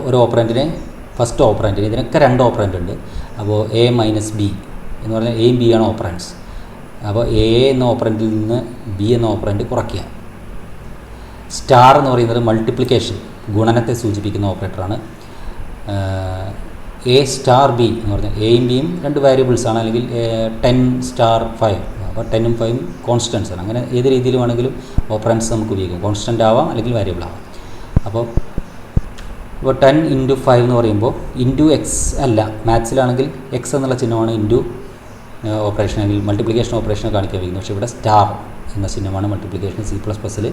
ഒരു ഓപ്പറൻറ്റിനെ ഫസ്റ്റ് ഓപ്പറൻറ്റിന്, ഇതിനൊക്കെ രണ്ട് ഓപ്പറൻറ്റ് ഉണ്ട്. അപ്പോൾ എ മൈനസ് ബി എന്ന് പറഞ്ഞാൽ എയും ബി ആണ് ഓപ്പറൻറ്റ്സ്. അപ്പോൾ എ എന്ന ഓപ്പറൻറ്റിൽ നിന്ന് ബി എന്ന ഓപ്പറൻറ്റ് കുറയ്ക്കുക. സ്റ്റാർ എന്ന് പറയുന്നത് മൾട്ടിപ്ലിക്കേഷൻ, ഗുണനത്തെ സൂചിപ്പിക്കുന്ന ഓപ്പറേറ്ററാണ്. എ സ്റ്റാർ ബി എന്ന് പറഞ്ഞാൽ എയും ബിയും രണ്ട് വേരിയബിൾസാണ്, അല്ലെങ്കിൽ 10 സ്റ്റാർ 5. അപ്പോൾ 10ഉം 5ഉം കോൺസ്റ്റൻസ് ആണ്. അങ്ങനെ ഏത് രീതിയിൽ വേണമെങ്കിലും ഓപ്പറൻസ് നമുക്ക് ഉപയോഗിക്കാം. കോൺസ്റ്റൻ്റ് ആവാം, അല്ലെങ്കിൽ വേരിയബിൾ ആവാം. അപ്പോൾ 10 × 5 എന്ന് പറയുമ്പോൾ ഇൻറ്റു എക്സ് അല്ല, മാത്സിലാണെങ്കിൽ എക്സ് എന്നുള്ള ചിഹ്നമാണ് ഇൻറ്റു ഓപ്പറേഷൻ, അല്ലെങ്കിൽ മൾട്ടിപ്ലിക്കേഷൻ ഓപ്പറേഷനെ കാണിക്കാൻ ഉപയോഗിക്കുന്നത്. പക്ഷേ ഇവിടെ സ്റ്റാർ എന്ന ചിഹ്നമാണ് മൾട്ടിപ്ലിക്കേഷൻ സി പ്ലസ് പ്ലസ്സിൽ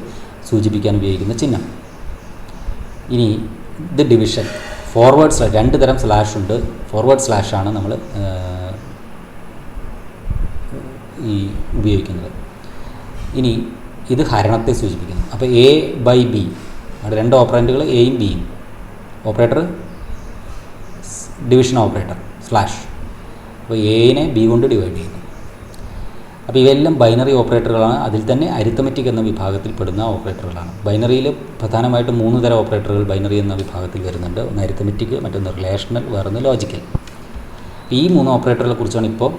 സൂചിപ്പിക്കാൻ ഉപയോഗിക്കുന്ന ചിഹ്നം. ഇനി ഇത് ഡിവിഷൻ, ഫോർവേഡ് സ്ലാഷ്, രണ്ട് തരം സ്ലാഷ് ഉണ്ട്. ഫോർവേഡ് സ്ലാഷാണ് നമ്മൾ ഈ ഉപയോഗിക്കുന്നത്. ഇനി ഇത് ഹരണത്തെ സൂചിപ്പിക്കുന്നു. അപ്പോൾ എ ബൈ ബി, അവിടെ രണ്ട് ഓപ്പറൻറ്റുകൾ എയും ബിയും. Operator division operator slash. അപ്പോൾ എനെ ബി കൊണ്ട് ഡിവൈഡ് ചെയ്യുന്നു. അപ്പോൾ ഇവയെല്ലാം ബൈനറി ഓപ്പറേറ്ററുകളാണ്. അതിൽ തന്നെ അരിത്തമെറ്റിക് എന്ന വിഭാഗത്തിൽപ്പെടുന്ന ഓപ്പറേറ്ററുകളാണ്. ബൈനറിയിൽ പ്രധാനമായിട്ടും 3 തരം ഓപ്പറേറ്ററുകൾ ബൈനറി എന്ന വിഭാഗത്തിൽ വരുന്നുണ്ട്. ഒന്ന് അരിത്തമെറ്റിക്, മറ്റൊന്ന് റിലേഷണൽ, വേറൊന്ന് ലോജിക്കൽ. ഈ 3 ഓപ്പറേറ്ററുകളെ കുറിച്ചാണ് ഇപ്പോൾ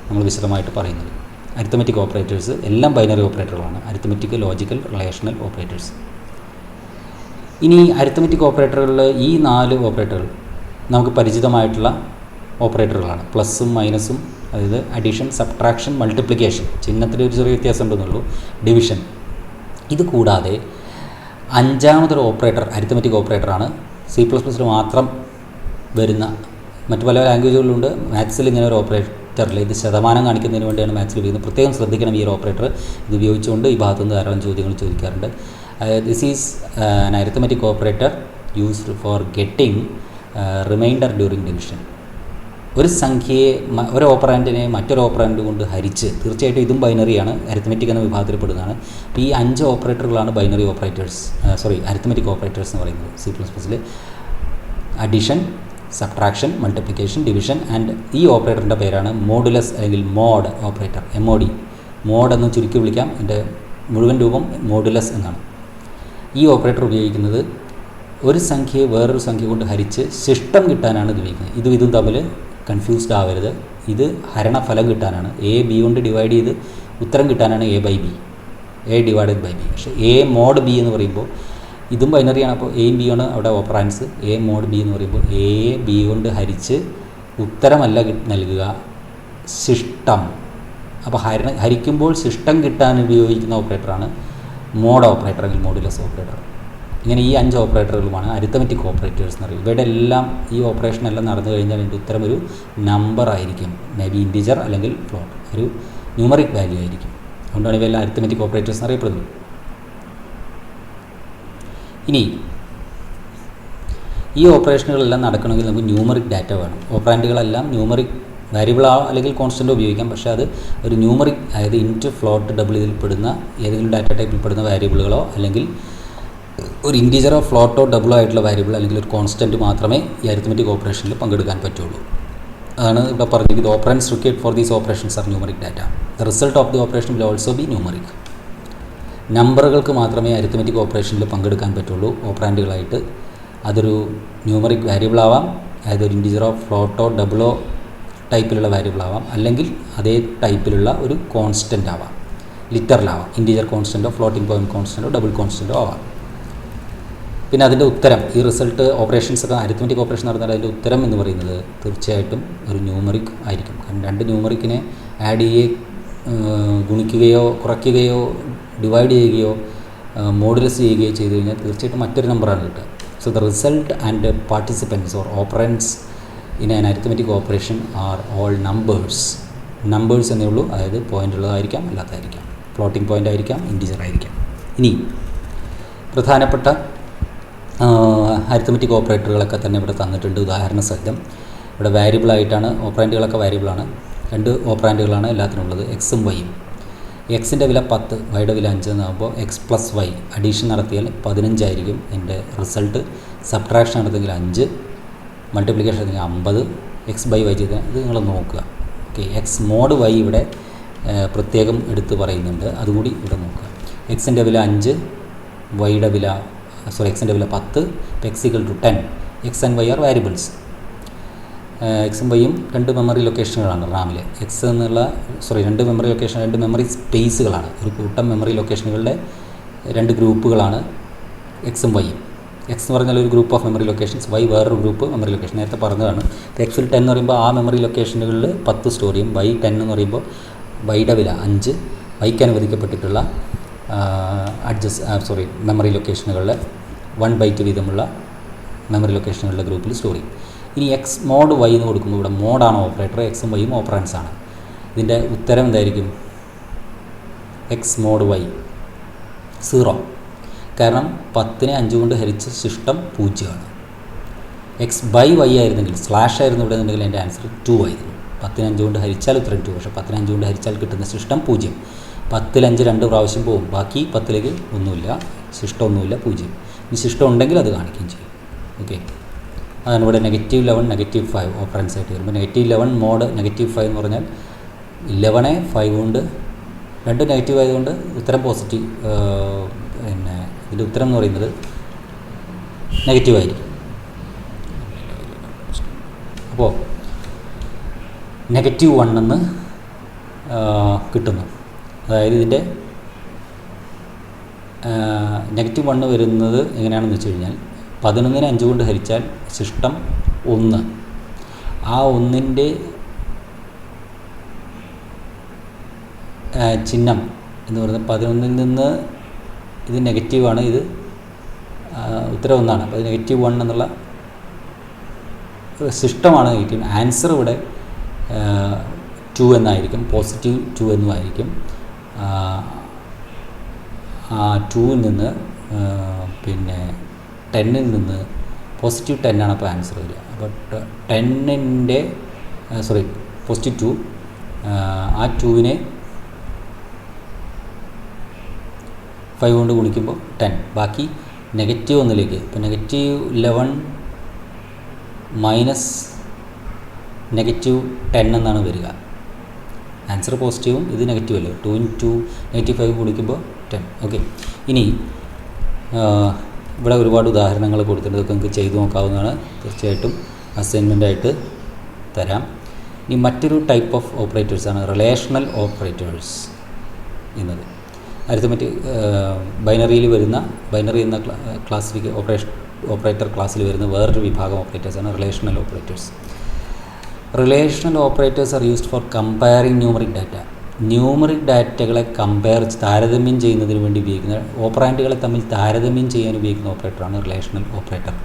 നമ്മൾ വിശദമായിട്ട് പറയുന്നത്. അരിത്തമെറ്റിക് ഓപ്പറേറ്റേഴ്സ് എല്ലാം ബൈനറി ഓപ്പറേറ്ററുകളാണ്. Arithmetic, logical, relational operators. ഇനി അരിത്തമെറ്റിക് ഓപ്പറേറ്ററുകളിൽ ഈ 4 ഓപ്പറേറ്ററുകൾ നമുക്ക് പരിചിതമായിട്ടുള്ള ഓപ്പറേറ്ററുകളാണ്. പ്ലസും മൈനസും, അതായത് അഡീഷൻ, സബ്ട്രാക്ഷൻ, മൾട്ടിപ്ലിക്കേഷൻ. ചിഹ്നത്തിൽ ഒരു ചെറിയ വ്യത്യാസം ഉണ്ടെന്നുള്ളൂ. ഡിവിഷൻ. ഇത് കൂടാതെ 5ാമതൊരു ഓപ്പറേറ്റർ അരിത്തമെറ്റിക് ഓപ്പറേറ്ററാണ്. സി പ്ലസ് പ്ലസിൽ മാത്രം വരുന്ന, മറ്റു പല ലാംഗ്വേജുകളിലുണ്ട്. മാത്സിൽ ഇങ്ങനെ ഒരു ഓപ്പറേറ്ററിൽ, ഇത് ശതമാനം കാണിക്കുന്നതിന് വേണ്ടിയാണ് മാത്സിൽ ഉപയോഗിക്കുന്നത്. പ്രത്യേകം ശ്രദ്ധിക്കണം ഈ ഒരു ഓപ്പറേറ്റർ. ഇത് ഉപയോഗിച്ചുകൊണ്ട് ഈ ഭാഗത്തുനിന്ന് ധാരാളം ചോദ്യങ്ങൾ ചോദിക്കാറുണ്ട്. This is an arithmetic operator used for getting remainder during division. ഒരു സംഖ്യയെ, ഒരു ഓപ്പറാൻഡിനെ മറ്റൊരു ഓപ്പറാൻഡ് കൊണ്ട് ഹരിച്ച്, തീർച്ചയായിട്ടും ഇതും ബൈനറിയാണ്, അരിത്തമെറ്റിക് എന്ന വിഭാഗത്തിൽപ്പെടുന്നതാണ്. അപ്പോൾ ഈ 5 ഓപ്പറേറ്ററുകളാണ് ബൈനറി ഓപ്പറേറ്റേഴ്സ്, അരിത്തമെറ്റിക് ഓപ്പറേറ്റേഴ്സ് എന്ന് പറയുന്നത് സി പ്ലസ് പ്ലസിൽ. Addition, subtraction, multiplication, division. And ഈ ഓപ്പറേറ്ററിൻ്റെ പേരാണ് മോഡുലസ് അല്ലെങ്കിൽ മോഡ് ഓപ്പറേറ്റർ, MOD. മോഡ് എന്ന് ചുരുക്കി വിളിക്കാം. എൻ്റെ മുഴുവൻ രൂപം മോഡുലസ് എന്നാണ്. ഈ ഓപ്പറേറ്റർ ഉപയോഗിക്കുന്നത് ഒരു സംഖ്യയെ വേറൊരു സംഖ്യ കൊണ്ട് ഹരിച്ച് ശിഷ്ടം കിട്ടാനാണ് ഇത് ഉപയോഗിക്കുന്നത്. ഇതും തമ്മിൽ കൺഫ്യൂസ്ഡ് ആവരുത്. ഇത് ഹരണഫലം കിട്ടാനാണ്. എ ബി കൊണ്ട് ഡിവൈഡ് ചെയ്ത് ഉത്തരം കിട്ടാനാണ് A by B, A divided by B. പക്ഷേ എ മോഡ് ബി എന്ന് പറയുമ്പോൾ ഇതും ബൈനറിയാണ്. അപ്പോൾ എയും ബി ആണ് അവിടെ ഓപ്പറാൻസ്. എ മോഡ് ബി എന്ന് പറയുമ്പോൾ എ ബി കൊണ്ട് ഹരിച്ച് ഉത്തരമല്ല നൽകുക, ശിഷ്ടം. അപ്പോൾ ഹരിക്കുമ്പോൾ ശിഷ്ടം കിട്ടാൻ ഉപയോഗിക്കുന്ന ഓപ്പറേറ്ററാണ് മോഡ് ഓപ്പറേറ്റർ അല്ലെങ്കിൽ മോഡുലസ് ഓപ്പറേറ്റർ. ഇങ്ങനെ ഈ 5 ഓപ്പറേറ്ററുകളുമാണ് അരിത്തമെറ്റിക് ഓപ്പറേറ്റേഴ്സ് എന്ന് പറയുന്നത്. ഇവയുടെ എല്ലാം ഈ ഓപ്പറേഷനെല്ലാം നടന്നു കഴിഞ്ഞാൽ ഇതിൻ്റെ ഉത്തരം ഒരു നമ്പർ ആയിരിക്കും, മേ ബി ഇൻറ്റിജർ അല്ലെങ്കിൽ ഫ്ലോട്ട്, ഒരു ന്യൂമറിക് വാല്യൂ ആയിരിക്കും. അതുകൊണ്ടാണ് ഇവയെല്ലാം അരിത്തമെറ്റിക് ഓപ്പറേറ്റേഴ്സ് എന്നറിയപ്പെടുന്നത്. ഇനി ഈ ഓപ്പറേഷനുകളെല്ലാം നടക്കണമെങ്കിൽ നമുക്ക് ന്യൂമറിക് ഡാറ്റ വേണം. ഓപ്പറാൻഡുകളെല്ലാം ന്യൂമറിക് വേരിയബിളോ അല്ലെങ്കിൽ കോൺസ്റ്റൻറ്റോ ഉപയോഗിക്കാം. പക്ഷേ അത് ഒരു ന്യൂമറിക്, അതായത് ഇൻറ്റ്, ഫ്ലോട്ട്, ഡബിൾ ഇതിൽപ്പെടുന്ന ഏതെങ്കിലും ഡാറ്റ ടൈപ്പിൽപ്പെടുന്ന വേരിയബിളുകളോ അല്ലെങ്കിൽ ഒരു ഇൻറ്റീജറോ ഫ്ലോട്ടോ ഡബിളോ ആയിട്ടുള്ള വേരിയബിൾ അല്ലെങ്കിൽ ഒരു കോൺസ്റ്റൻറ്റ് മാത്രമേ ഈ അരിത്തമെറ്റിക് ഓപ്പറേഷനിൽ പങ്കെടുക്കാൻ പറ്റുള്ളൂ. അതാണ് ഇവിടെ പറഞ്ഞിരിക്കുന്നത്. Operands required for these operations are numeric data. The result of the operation will also be numeric. നമ്പറുകൾക്ക് മാത്രമേ അരിത്മെറ്റിക് ഓപ്പറേഷനിൽ പങ്കെടുക്കാൻ പറ്റുള്ളൂ ഓപ്പറാൻഡുകളായിട്ട്. അതൊരു ന്യൂമറിക് വേരിയബിൾ ആവാം, അതായത് ഒരു ഇൻറ്റിജറോ ഫ്ലോട്ടോ ഡബിളോ ടൈപ്പിലുള്ള വേരിയബിൾ ആവാം, അല്ലെങ്കിൽ അതേ ടൈപ്പിലുള്ള ഒരു കോൺസ്റ്റൻ്റ് ആവാം, ലിറ്ററിലാവാം. ഇൻറ്റിജർ കോൺസ്റ്റൻറ്റോ ഫ്ലോട്ടിംഗ് പോയിൻറ്റ് കോൺസ്റ്റൻറ്റോ ഡബിൾ കോൺസ്റ്റൻറ്റോ ആവാം. പിന്നെ അതിൻ്റെ ഉത്തരം, ഈ റിസൾട്ട് ഓപ്പറേഷൻസൊക്കെ അരിത്മെറ്റിക് ഓപ്പറേഷൻ നടന്നാൽ അതിൻ്റെ ഉത്തരം എന്ന് പറയുന്നത് തീർച്ചയായിട്ടും ഒരു ന്യൂമറിക് ആയിരിക്കും. കാരണം രണ്ട് ന്യൂമറിക്കിനെ ആഡ് ചെയ്യുകയോ ഗുണിക്കുകയോ കുറയ്ക്കുകയോ ഡിവൈഡ് ചെയ്യുകയോ മോഡുലസ് ചെയ്യുകയോ ചെയ്തു കഴിഞ്ഞാൽ തീർച്ചയായിട്ടും മറ്റൊരു നമ്പറാണ് കിട്ടുക. So the result and participants or operands in an arithmetic operation are all numbers എന്നേ ഉള്ളൂ. അതായത് പോയിൻ്റ് ഉള്ളതായിരിക്കാം, അല്ലാത്തതായിരിക്കാം, ഫ്ലോട്ടിംഗ് പോയിൻ്റ് ആയിരിക്കാം, ഇൻറ്റിജർ ആയിരിക്കാം. ഇനി പ്രധാനപ്പെട്ട അരിത്മെറ്റിക് ഓപ്പറേറ്ററുകളൊക്കെ തന്നെ ഇവിടെ തന്നിട്ടുണ്ട് ഉദാഹരണ സഹിതം. ഇവിടെ വേരിയബിളായിട്ടാണ്, ഓപ്പറാൻഡുകളൊക്കെ വേരിയബിളാണ്. രണ്ട് ഓപ്പറാൻഡുകളാണ് എല്ലാത്തിനും ഉള്ളത്, എക്സും വൈയും. എക്സിൻ്റെ വില 10, വൈയുടെ വില 5 എന്നാകുമ്പോൾ എക്സ് പ്ലസ് വൈ അഡീഷൻ നടത്തിയാൽ 15 ആയിരിക്കും എൻ്റെ റിസൾട്ട്. സബ്ട്രാക്ഷൻ നടത്തിയെങ്കിൽ 5, മൾട്ടിപ്ലിക്കേഷൻ നടത്തിയെങ്കിൽ 50, എക്സ് ബൈ വൈ ചെയ്താൽ ഇത് നിങ്ങൾ നോക്കുക. ഓക്കെ, എക്സ് മോഡ് വൈ ഇവിടെ പ്രത്യേകം എടുത്ത് പറയുന്നുണ്ട്, അതുകൂടി ഇവിടെ നോക്കുക. എക്സിൻ്റെ വില 5, വൈയുടെ വില എക്സിൻ്റെ വില 10, X equal to 10. X and Y are variables. എക്സും വൈയും രണ്ട് മെമ്മറി ലൊക്കേഷനുകളാണ് റാമിൽ. എക്സ് എന്നുള്ള രണ്ട് മെമ്മറി ലൊക്കേഷൻ, രണ്ട് മെമ്മറി സ്പേസുകളാണ്. ഒരു കൂട്ടം മെമ്മറി ലൊക്കേഷനുകളുടെ രണ്ട് ഗ്രൂപ്പുകളാണ് എക്സും വൈയും. എക്സ് എന്ന് പറഞ്ഞാൽ ഒരു group of memory locations, Y വേറൊരു ഗ്രൂപ്പ് മെമ്മറി ലൊക്കേഷൻ. നേരത്തെ പറഞ്ഞതാണ്. എക്സിൽ 10 എന്ന് പറയുമ്പോൾ ആ മെമ്മറി ലൊക്കേഷനുകളിൽ 10 സ്റ്റോർ ചെയ്യും. വൈ 10 എന്ന് പറയുമ്പോൾ വൈയുടെ വില 5, വൈക്ക് അനുവദിക്കപ്പെട്ടിട്ടുള്ള മെമ്മറി ലൊക്കേഷനുകളിലെ 1 ബൈറ്റ് വീതമുള്ള മെമ്മറി ലൊക്കേഷനുകളുടെ ഗ്രൂപ്പിൽ സ്റ്റോർ ചെയ്യും. ഇനി എക്സ് മോഡ് വൈ എന്ന് കൊടുക്കുമ്പോൾ ഇവിടെ മോഡാണ് ഓപ്പറേറ്റർ, എക്സും വൈയും ഓപ്പറൻസ് ആണ്. ഇതിൻ്റെ ഉത്തരം എന്തായിരിക്കും? X mod Y 0. കാരണം 10നെ 5 കൊണ്ട് ഹരിച്ച ശിഷ്ടം 0 ആണ്. എക്സ് ബൈ വൈ ആയിരുന്നെങ്കിൽ സ്ലാഷ് ആയിരുന്നു ഇവിടെ എന്നുണ്ടെങ്കിൽ എൻ്റെ ആൻസർ 2 ആയിരുന്നു. 10നെ 5 കൊണ്ട് ഹരിച്ചാൽ ഉത്തരം 2, പക്ഷേ 10നെ 5 കൊണ്ട് ഹരിച്ചാൽ കിട്ടുന്ന ശിഷ്ടം 0. 10ൽ 5 2 പ്രാവശ്യം പോകും, ബാക്കി 10ലേക്ക് ഒന്നുമില്ല, ശിഷ്ടമൊന്നുമില്ല, 0. ഇനി ശിഷ്ടം ഉണ്ടെങ്കിൽ അത് കാണിക്കുകയും ചെയ്യും. ഓക്കെ, അതാണ് ഇവിടെ -11 -5 ഓപ്പറൻസ് ആയിട്ട് വരുമ്പോൾ -11 മോഡ് -5 എന്ന് പറഞ്ഞാൽ 11 5 കൊണ്ട് 2 നെഗറ്റീവ് ആയതുകൊണ്ട് ഉത്തരം പോസിറ്റീവ്. പിന്നെ ഇതിൻ്റെ ഉത്തരം എന്ന് പറയുന്നത് നെഗറ്റീവ് ആയിരിക്കും. അപ്പോൾ -1 എന്ന് കിട്ടുന്നു. അതായത് ഇതിൻ്റെ -1 വരുന്നത് എങ്ങനെയാണെന്ന് വെച്ച് കഴിഞ്ഞാൽ 11നെ 5 കൊണ്ട് ഹരിച്ചാൽ ശിഷ്ടം 1. ആ 1ൻ്റെ ചിഹ്നം എന്ന് പറയുന്നത് 11ൽ നിന്ന് ഇത് നെഗറ്റീവാണ്, ഇത് ഉത്തരം 1 ആണ്. അപ്പോൾ അത് -1 എന്നുള്ള ശിഷ്ടമാണ് നെഗറ്റീവ്. ആൻസർ ഇവിടെ 2 എന്നായിരിക്കും, പോസിറ്റീവ് 2 എന്നുമായിരിക്കും. 2ൽ നിന്ന് പിന്നെ 10ൽ നിന്ന് പോസിറ്റീവ് 10 ആണ് അപ്പോൾ ആൻസർ വരിക. അപ്പോൾ 10ൻ്റെ പോസിറ്റീവ് 2, ആ 2നെ 5 കൊണ്ട് ഗുണിക്കുമ്പോൾ 10, ബാക്കി -1ലേക്ക്. ഇപ്പോൾ -11 മൈനസ് -10 എന്നാണ് വരിക. ആൻസർ പോസിറ്റീവും ഇത് നെഗറ്റീവ് അല്ലേ. 2 × 2 -5 ഗുണിക്കുമ്പോൾ 10. ഓക്കെ, ഇനി ഇവിടെ ഒരുപാട് ഉദാഹരണങ്ങൾ കൊടുത്തിട്ടുണ്ട്, ഇതൊക്കെ നിങ്ങൾക്ക് ചെയ്തു നോക്കാവുന്നതാണ്. തീർച്ചയായിട്ടും അസൈൻമെൻറ്റായിട്ട് തരാം. ഇനി മറ്റൊരു ടൈപ്പ് ഓഫ് ഓപ്പറേറ്റേഴ്സാണ് റിലേഷണൽ ഓപ്പറേറ്റേഴ്സ് എന്നത്. അരിത്മെറ്റിക് ബൈനറി എന്ന ഓപ്പറേറ്റർ ക്ലാസ്സിൽ വരുന്ന വേറൊരു വിഭാഗം ഓപ്പറേറ്റേഴ്സാണ് relational operators. Relational operators are used for comparing numeric data. Numeric ഡാറ്റകളെ താരതമ്യം ചെയ്യുന്നതിന് വേണ്ടി ഉപയോഗിക്കുന്ന, ഓപ്പറാൻഡുകളെ തമ്മിൽ താരതമ്യം ചെയ്യാൻ ഉപയോഗിക്കുന്ന ഓപ്പറേറ്ററാണ് റിലേഷണൽ ഓപ്പറേറ്റർ,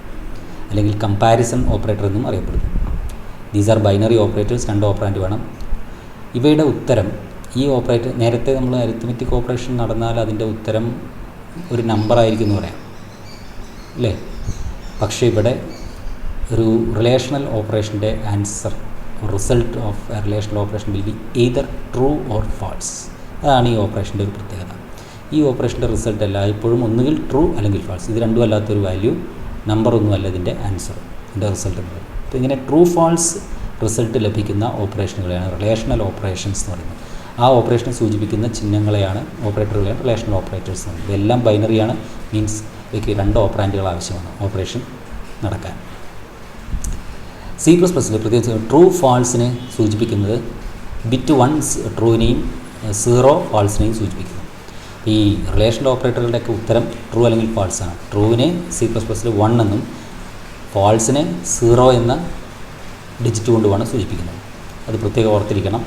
അല്ലെങ്കിൽ കമ്പാരിസൺ ഓപ്പറേറ്റർ എന്നും അറിയപ്പെടുന്നു. These are binary operators, 2 operand വേണം. ഇവയുടെ ഉത്തരം, ഈ ഓപ്പറേറ്റർ നേരത്തെ നമ്മൾ അരിത്മെറ്റിക് ഓപ്പറേഷൻ നടന്നാൽ അതിൻ്റെ ഉത്തരം ഒരു നമ്പറായിരിക്കും എന്ന് പറയാം അല്ലേ. പക്ഷേ ഇവിടെ ഒരു റിലേഷണൽ ഓപ്പറേഷൻ്റെ answer, result of a relational operation will be either true or false. അതാണ് ഈ ഓപ്പറേഷൻ്റെ ഒരു പ്രത്യേകത. ഈ ഓപ്പറേഷൻ്റെ റിസൾട്ട് എല്ലായ്പ്പോഴും ഒന്നുകിൽ ട്രൂ അല്ലെങ്കിൽ ഫാൾസ്, ഇത് രണ്ടും അല്ലാത്തൊരു വാല്യൂ, നമ്പറൊന്നുമല്ല ഇതിൻ്റെ ആൻസർ, ഇതിൻ്റെ റിസൾട്ട് എന്ന് പറയും. അപ്പോൾ ഇങ്ങനെ ട്രൂ ഫാൾസ് റിസൾട്ട് ലഭിക്കുന്ന ഓപ്പറേഷനുകളെയാണ് റിലേഷണൽ ഓപ്പറേഷൻസ് എന്ന് പറയുന്നത്. ആ ഓപ്പറേഷനെ സൂചിപ്പിക്കുന്ന ചിഹ്നങ്ങളെയാണ് ഓപ്പറേറ്ററുകളെയാണ് റിലേഷണൽ ഓപ്പറേറ്റേഴ്സ് എന്ന് പറയുന്നത്. ഇതെല്ലാം ബൈനറിയാണ്, മീൻസ് ഇവയ്ക്ക് 2 ഓപ്പറാൻഡുകൾ ആവശ്യമാണ് ഓപ്പറേഷൻ നടക്കാൻ. C++ൽ പ്രത്യേകിച്ച് ട്രൂ ഫാൾസിനെ സൂചിപ്പിക്കുന്നത് ബിറ്റ് 1 ട്രൂവിനെയും 0 ഫാൾസിനെയും സൂചിപ്പിക്കുന്നു. ഈ റിലേഷണൽ ഓപ്പറേറ്ററുകളുടെയൊക്കെ ഉത്തരം ട്രൂ അല്ലെങ്കിൽ ഫാൾസ് ആണ്. ട്രൂവിനെ C++ൽ 1 എന്നും ഫാൾസിനെ 0 എന്ന ഡിജിറ്റ് കൊണ്ടുമാണ് സൂചിപ്പിക്കുന്നത്. അത് പ്രത്യേകം ഓർത്തിരിക്കണം.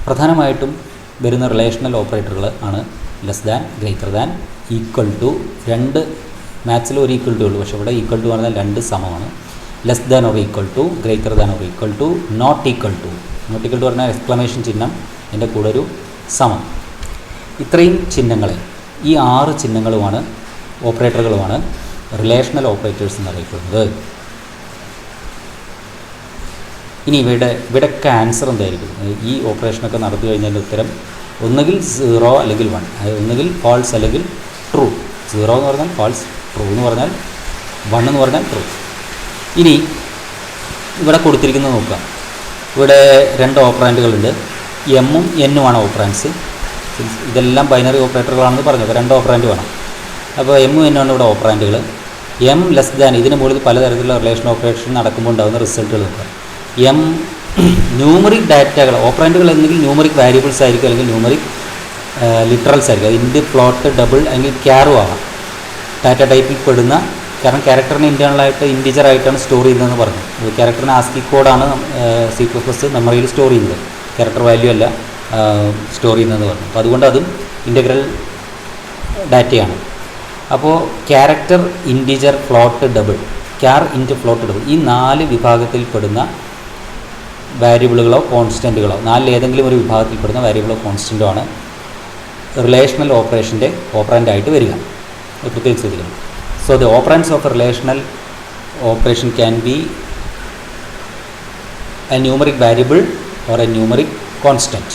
പ്രധാനമായിട്ടും വരുന്ന റിലേഷണൽ ഓപ്പറേറ്ററുകൾ ആണ് less than, greater than, equal to. 2 മാത്സിൽ ഒരു ഈക്വൽ ടു ഉള്ളൂ, പക്ഷേ ഇവിടെ ഈക്വൽ ടു പറഞ്ഞാൽ 2 സമമാണ്. Less than or equal to, greater than or equal to, not equal to. Not equal to പറഞ്ഞാൽ എക്സ്ക്ലമേഷൻ ചിഹ്നം, എൻ്റെ കൂടെ ഒരു സമം. ഇത്രയും ചിഹ്നങ്ങളെ, ഈ 6 ചിഹ്നങ്ങളുമാണ് ഓപ്പറേറ്ററുകളുമാണ് റിലേഷണൽ ഓപ്പറേറ്റേഴ്സ് എന്നറിയപ്പെടുന്നത്. ഇനി ഇവിടെയൊക്കെ ആൻസർ എന്തായിരിക്കും? ഈ ഓപ്പറേഷനൊക്കെ നടത്തി കഴിഞ്ഞതിൻ്റെ ഉത്തരം ഒന്നുകിൽ 0 അല്ലെങ്കിൽ 1, ഒന്നുകിൽ ഫാൾസ് അല്ലെങ്കിൽ ട്രൂ. 0 എന്ന് പറഞ്ഞാൽ ഫാൾസ്, ട്രൂ എന്ന് പറഞ്ഞാൽ 1 എന്ന് പറഞ്ഞാൽ ട്രൂ. ഇനി ഇവിടെ കൊടുത്തിരിക്കുന്നത് നോക്കാം. ഇവിടെ 2 ഓപ്പറാൻഡുകളുണ്ട്. എമ്മും എന്നുമാണ് ഓപ്പറാൻഡ്സ്. ഇതെല്ലാം ബൈനറി ഓപ്പറേറ്ററുകളാണെന്ന് പറഞ്ഞു. അപ്പോൾ 2 ഓപ്പറാൻഡ് വേണം. അപ്പോൾ എമ്മും എന്നുമാണ് ഇവിടെ ഓപ്പറാൻഡുകൾ. എം ലെസ് ദാൻ, ഇതിന് മുകളിൽ പലതരത്തിലുള്ള റിലേഷൻ ഓപ്പറേഷൻ നടക്കുമ്പോൾ ഉണ്ടാകുന്ന റിസൾട്ടുകൾ നോക്കുക. എം ന്യൂമറിക് ഡാറ്റകൾ, ഓപ്പറാൻഡുകൾ എന്തെങ്കിലും ന്യൂമറിക് വാരിയബിൾസ് ആയിരിക്കും, അല്ലെങ്കിൽ ന്യൂമറിക് ലിറ്ററൽസ് ആയിരിക്കും. ഇൻറ്റ്, ഫ്ലോട്ട്, ഡബിൾ അല്ലെങ്കിൽ ക്യാറും ആവാം. ഡാറ്റ ടൈപ്പിൽ പെടുന്ന, കാരണം ക്യാരക്ടറിനെ ഇൻറ്റേർണലായിട്ട് ഇൻറ്റിജറായിട്ടാണ് സ്റ്റോർ ചെയ്യുന്നതെന്ന് പറഞ്ഞു. ക്യാരക്ടറിന് ആസ്കി കോഡാണ് C++ മെമ്മറിയിൽ സ്റ്റോർ ചെയ്യുന്നത്, ക്യാരക്ടർ വാല്യൂ അല്ല സ്റ്റോർ ചെയ്യുന്നതെന്ന് പറഞ്ഞു. അപ്പോൾ അതുകൊണ്ട് അതും ഇൻ്റഗ്രൽ ഡാറ്റയാണ്. അപ്പോൾ character, integer, float, double, char, int, float, double, ഈ 4 വിഭാഗത്തിൽപ്പെടുന്ന വാരിയബിളുകളോ കോൺസ്റ്റൻറ്റുകളോ, 4 ഏതെങ്കിലും ഒരു വിഭാഗത്തിൽപ്പെടുന്ന വാരിയബിളോ കോൺസ്റ്റൻറ്റോ ആണ് റിലേഷണൽ ഓപ്പറേഷൻ്റെ ഓപ്പറാൻഡായിട്ട് വരിക. അത് പ്രത്യേകിച്ച് ശ്രദ്ധിക്കണം. So the operands of a relational operation can be a numeric variable or a numeric constant.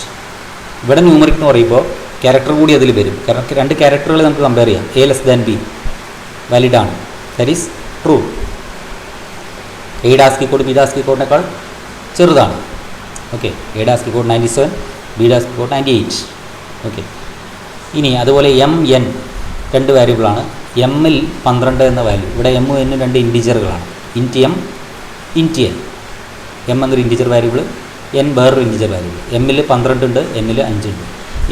ഇവിടെ ന്യൂമറിക് എന്ന് പറയുമ്പോൾ ക്യാരക്ടർ കൂടി അതിൽ വരും. കാരണം 2 ക്യാരക്ടറുകൾ നമുക്ക് കമ്പയർ ചെയ്യാം. A ലെസ് ദാൻ B വാലിഡാണ്, ദാറ്റ് ഈസ് ട്രൂ. എയുടെ ആസ്കി കോഡ് ബിയുടെ ആസ്കി കോഡിനേക്കാൾ ചെറുതാണ്. ഓക്കെ, എയുടെ ആസ്കി കോഡ് 97, ബിയുടെ ആസ്കി കോഡ് 98. ഓക്കെ, ഇനി അതുപോലെ എം എൻ 2 വാരിയബിളാണ്. എമ്മിൽ 12 എന്ന വാല്യൂ, ഇവിടെ എമ്മും എന്നും 2 ഇൻറ്റിജറുകളാണ്. ഇൻറ്റ് എം, ഇൻറ്റ് എൻ. എം എന്നൊരു ഇൻറ്റിജർ വാരിയബിൾ, എൻ വേറൊരു ഇൻറ്റിജർ വാരിയബിൾ. എമ്മിൽ 12 ഉണ്ട്, എന്നിൽ 5 ഉണ്ട്.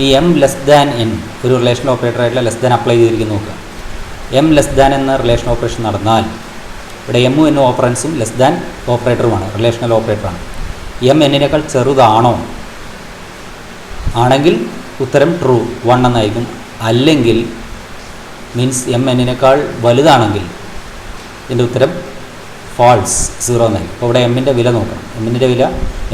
ഈ എം ലെസ് ദാൻ എൻ ഒരു റിലേഷൻ ഓപ്പറേറ്റർ ആയിട്ടുള്ള ലെസ് ദാൻ അപ്ലൈ ചെയ്തിരിക്കുന്നു നോക്കുക. എം ലെസ് ദാൻ എന്ന റിലേഷൻ ഓപ്പറേഷൻ നടന്നാൽ ഇവിടെ എമ്മും എന്നും ഓപ്പറൻസും ലെസ് ദാൻ ഓപ്പറേറ്ററുമാണ്, റിലേഷണൽ ഓപ്പറേറ്ററാണ്. എം എന്നിനേക്കാൾ ചെറുതാണോ? ആണെങ്കിൽ ഉത്തരം ട്രൂ 1 എന്നായിരിക്കും. അല്ലെങ്കിൽ മീൻസ് എം എന്നിനേക്കാൾ വലുതാണെങ്കിൽ ഇതിൻ്റെ ഉത്തരം ഫാൾസ് 0 എന്നായിരിക്കും. അപ്പോൾ ഇവിടെ എമ്മിൻ്റെ വില നോക്കണം. എമ്മിൻ്റെ വില,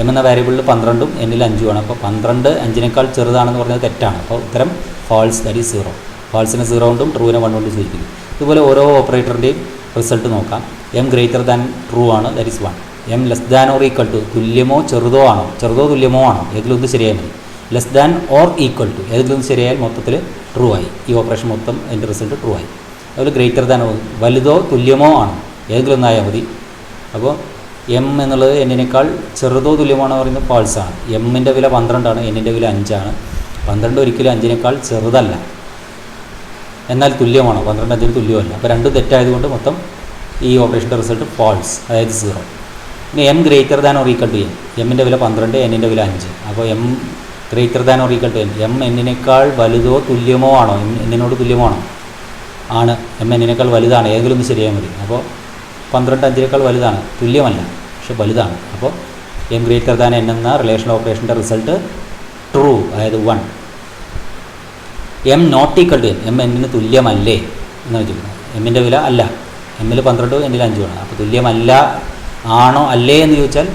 എം എന്ന വാരിയബിളിൽ 12ഉം എന്നിൽ 5ഉമാണ്. അപ്പോൾ 12 5നേക്കാൾ ചെറുതാണെന്ന് പറഞ്ഞത് തെറ്റാണ്. അപ്പോൾ ഉത്തരം ഫാൾസ്, ദാറ്റ് ഈസ് 0. ഫാൾസിനെ 0 കൊണ്ടും ട്രൂവിനെ 1 കൊണ്ടും സൂചിപ്പിക്കും. ഇതുപോലെ ഓരോ ഓപ്പറേറ്ററിൻ്റെയും റിസൾട്ട് നോക്കാം. എം ഗ്രേറ്റർ ദാൻ ട്രൂ ആണ്, that is 1. M less than or equal to, തുല്യമോ ചെറുതോ ആണോ, ചെറുതോ തുല്യമോ ആണോ, ഏതിലൊന്ന് ശരിയായാൽ മതി. Less than or equal to, ഏതിലൊന്ന് ശരിയായാൽ മൊത്തത്തിൽ ട്രൂ ആയി. ഈ ഓപ്പറേഷൻ മൊത്തം അതിൻ്റെ റിസൾട്ട് ട്രൂ ആയി. അതുപോലെ ഗ്രേറ്റർ ദാൻ, വലുതോ തുല്യമോ ആണോ, ഏതെങ്കിലും ഒന്നായാൽ മതി. അപ്പോൾ എം എന്നുള്ളത് എന്നിനേക്കാൾ ചെറുതോ തുല്യമാണോ പറയുന്നത് ഫാൾസാണ്. എമ്മിൻ്റെ വില 12ആണ്, എന്നിൻ്റെ വില 5ആണ്. 12 ഒരിക്കലും 5നേക്കാൾ ചെറുതല്ല, എന്നാൽ തുല്യമാണോ? 12 5 തുല്യമല്ല. അപ്പോൾ രണ്ടും തെറ്റായതുകൊണ്ട് മൊത്തം ഈ ഓപ്പറേഷൻ്റെ റിസൾട്ട് ഫാൾസ്, അതായത് 0. ഇനി m greater than or equal to n, എമ്മിൻ്റെ വില 12, എന്നിൻ്റെ വില 5. അപ്പോൾ m greater than or equal to n, m എന്നിനേക്കാൾ വലുതോ തുല്യമോ ആണോ, എന്നിനോട് തുല്യമോ ആണോ? ആണ്. എം എന്നിനേക്കാൾ വലുതാണ്, ഏതെങ്കിലും ഒന്ന് ശരിയാൽ മതി. അപ്പോൾ 12 5നേക്കാൾ വലുതാണ്, തുല്യമല്ല പക്ഷെ വലുതാണ്. അപ്പോൾ എം ഗ്രേറ്റർ ദാൻ എൻ എന്ന റിലേഷൻ ഓപ്പറേഷൻ്റെ റിസൾട്ട് ട്രൂ, അതായത് 1. M not equal to n, m എന്നിന് തുല്യമല്ലേ എന്നാണ് ചോദിക്കുന്നത്. എമ്മിൻ്റെ വില അല്ല, എമ്മിൽ 12 എന്നിൽ 5ആണ്. അപ്പോൾ തുല്യമല്ല ആണോ അല്ലേ എന്ന് ചോദിച്ചാൽ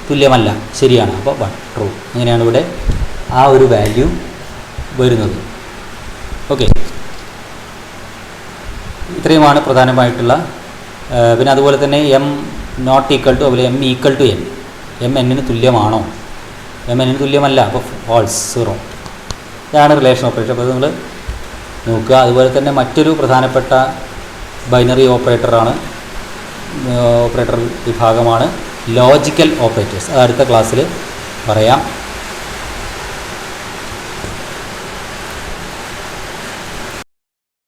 തുല്യമല്ല, ശരിയാണ്. അപ്പോൾ 1 ട്രൂ. അങ്ങനെയാണ് ഇവിടെ ആ ഒരു വാല്യൂ വരുന്നത്. ഓക്കെ, ഇത്രയുമാണ് പ്രധാനമായിട്ടുള്ള. പിന്നെ അതുപോലെ തന്നെ എം നോട്ട് ഈക്വൽ ടു, അതുപോലെ m equal to n, m എന്നിന് തുല്യമാണോ? എം എന്നിന് തുല്യമല്ല, അപ്പോൾ ഫാൾസ് 0. ഇതാണ് റിലേഷൻ ഓപ്പറേറ്റർ. അപ്പോൾ നിങ്ങൾ നോക്കുക. അതുപോലെ തന്നെ മറ്റൊരു പ്രധാനപ്പെട്ട ബൈനറി ഓപ്പറേറ്ററാണ് ഓപ്പറേറ്റർ വിഭാഗമാണ് ലോജിക്കൽ ഓപ്പറേറ്റേഴ്സ്. അത് അടുത്ത ക്ലാസ്സിൽ പറയാം.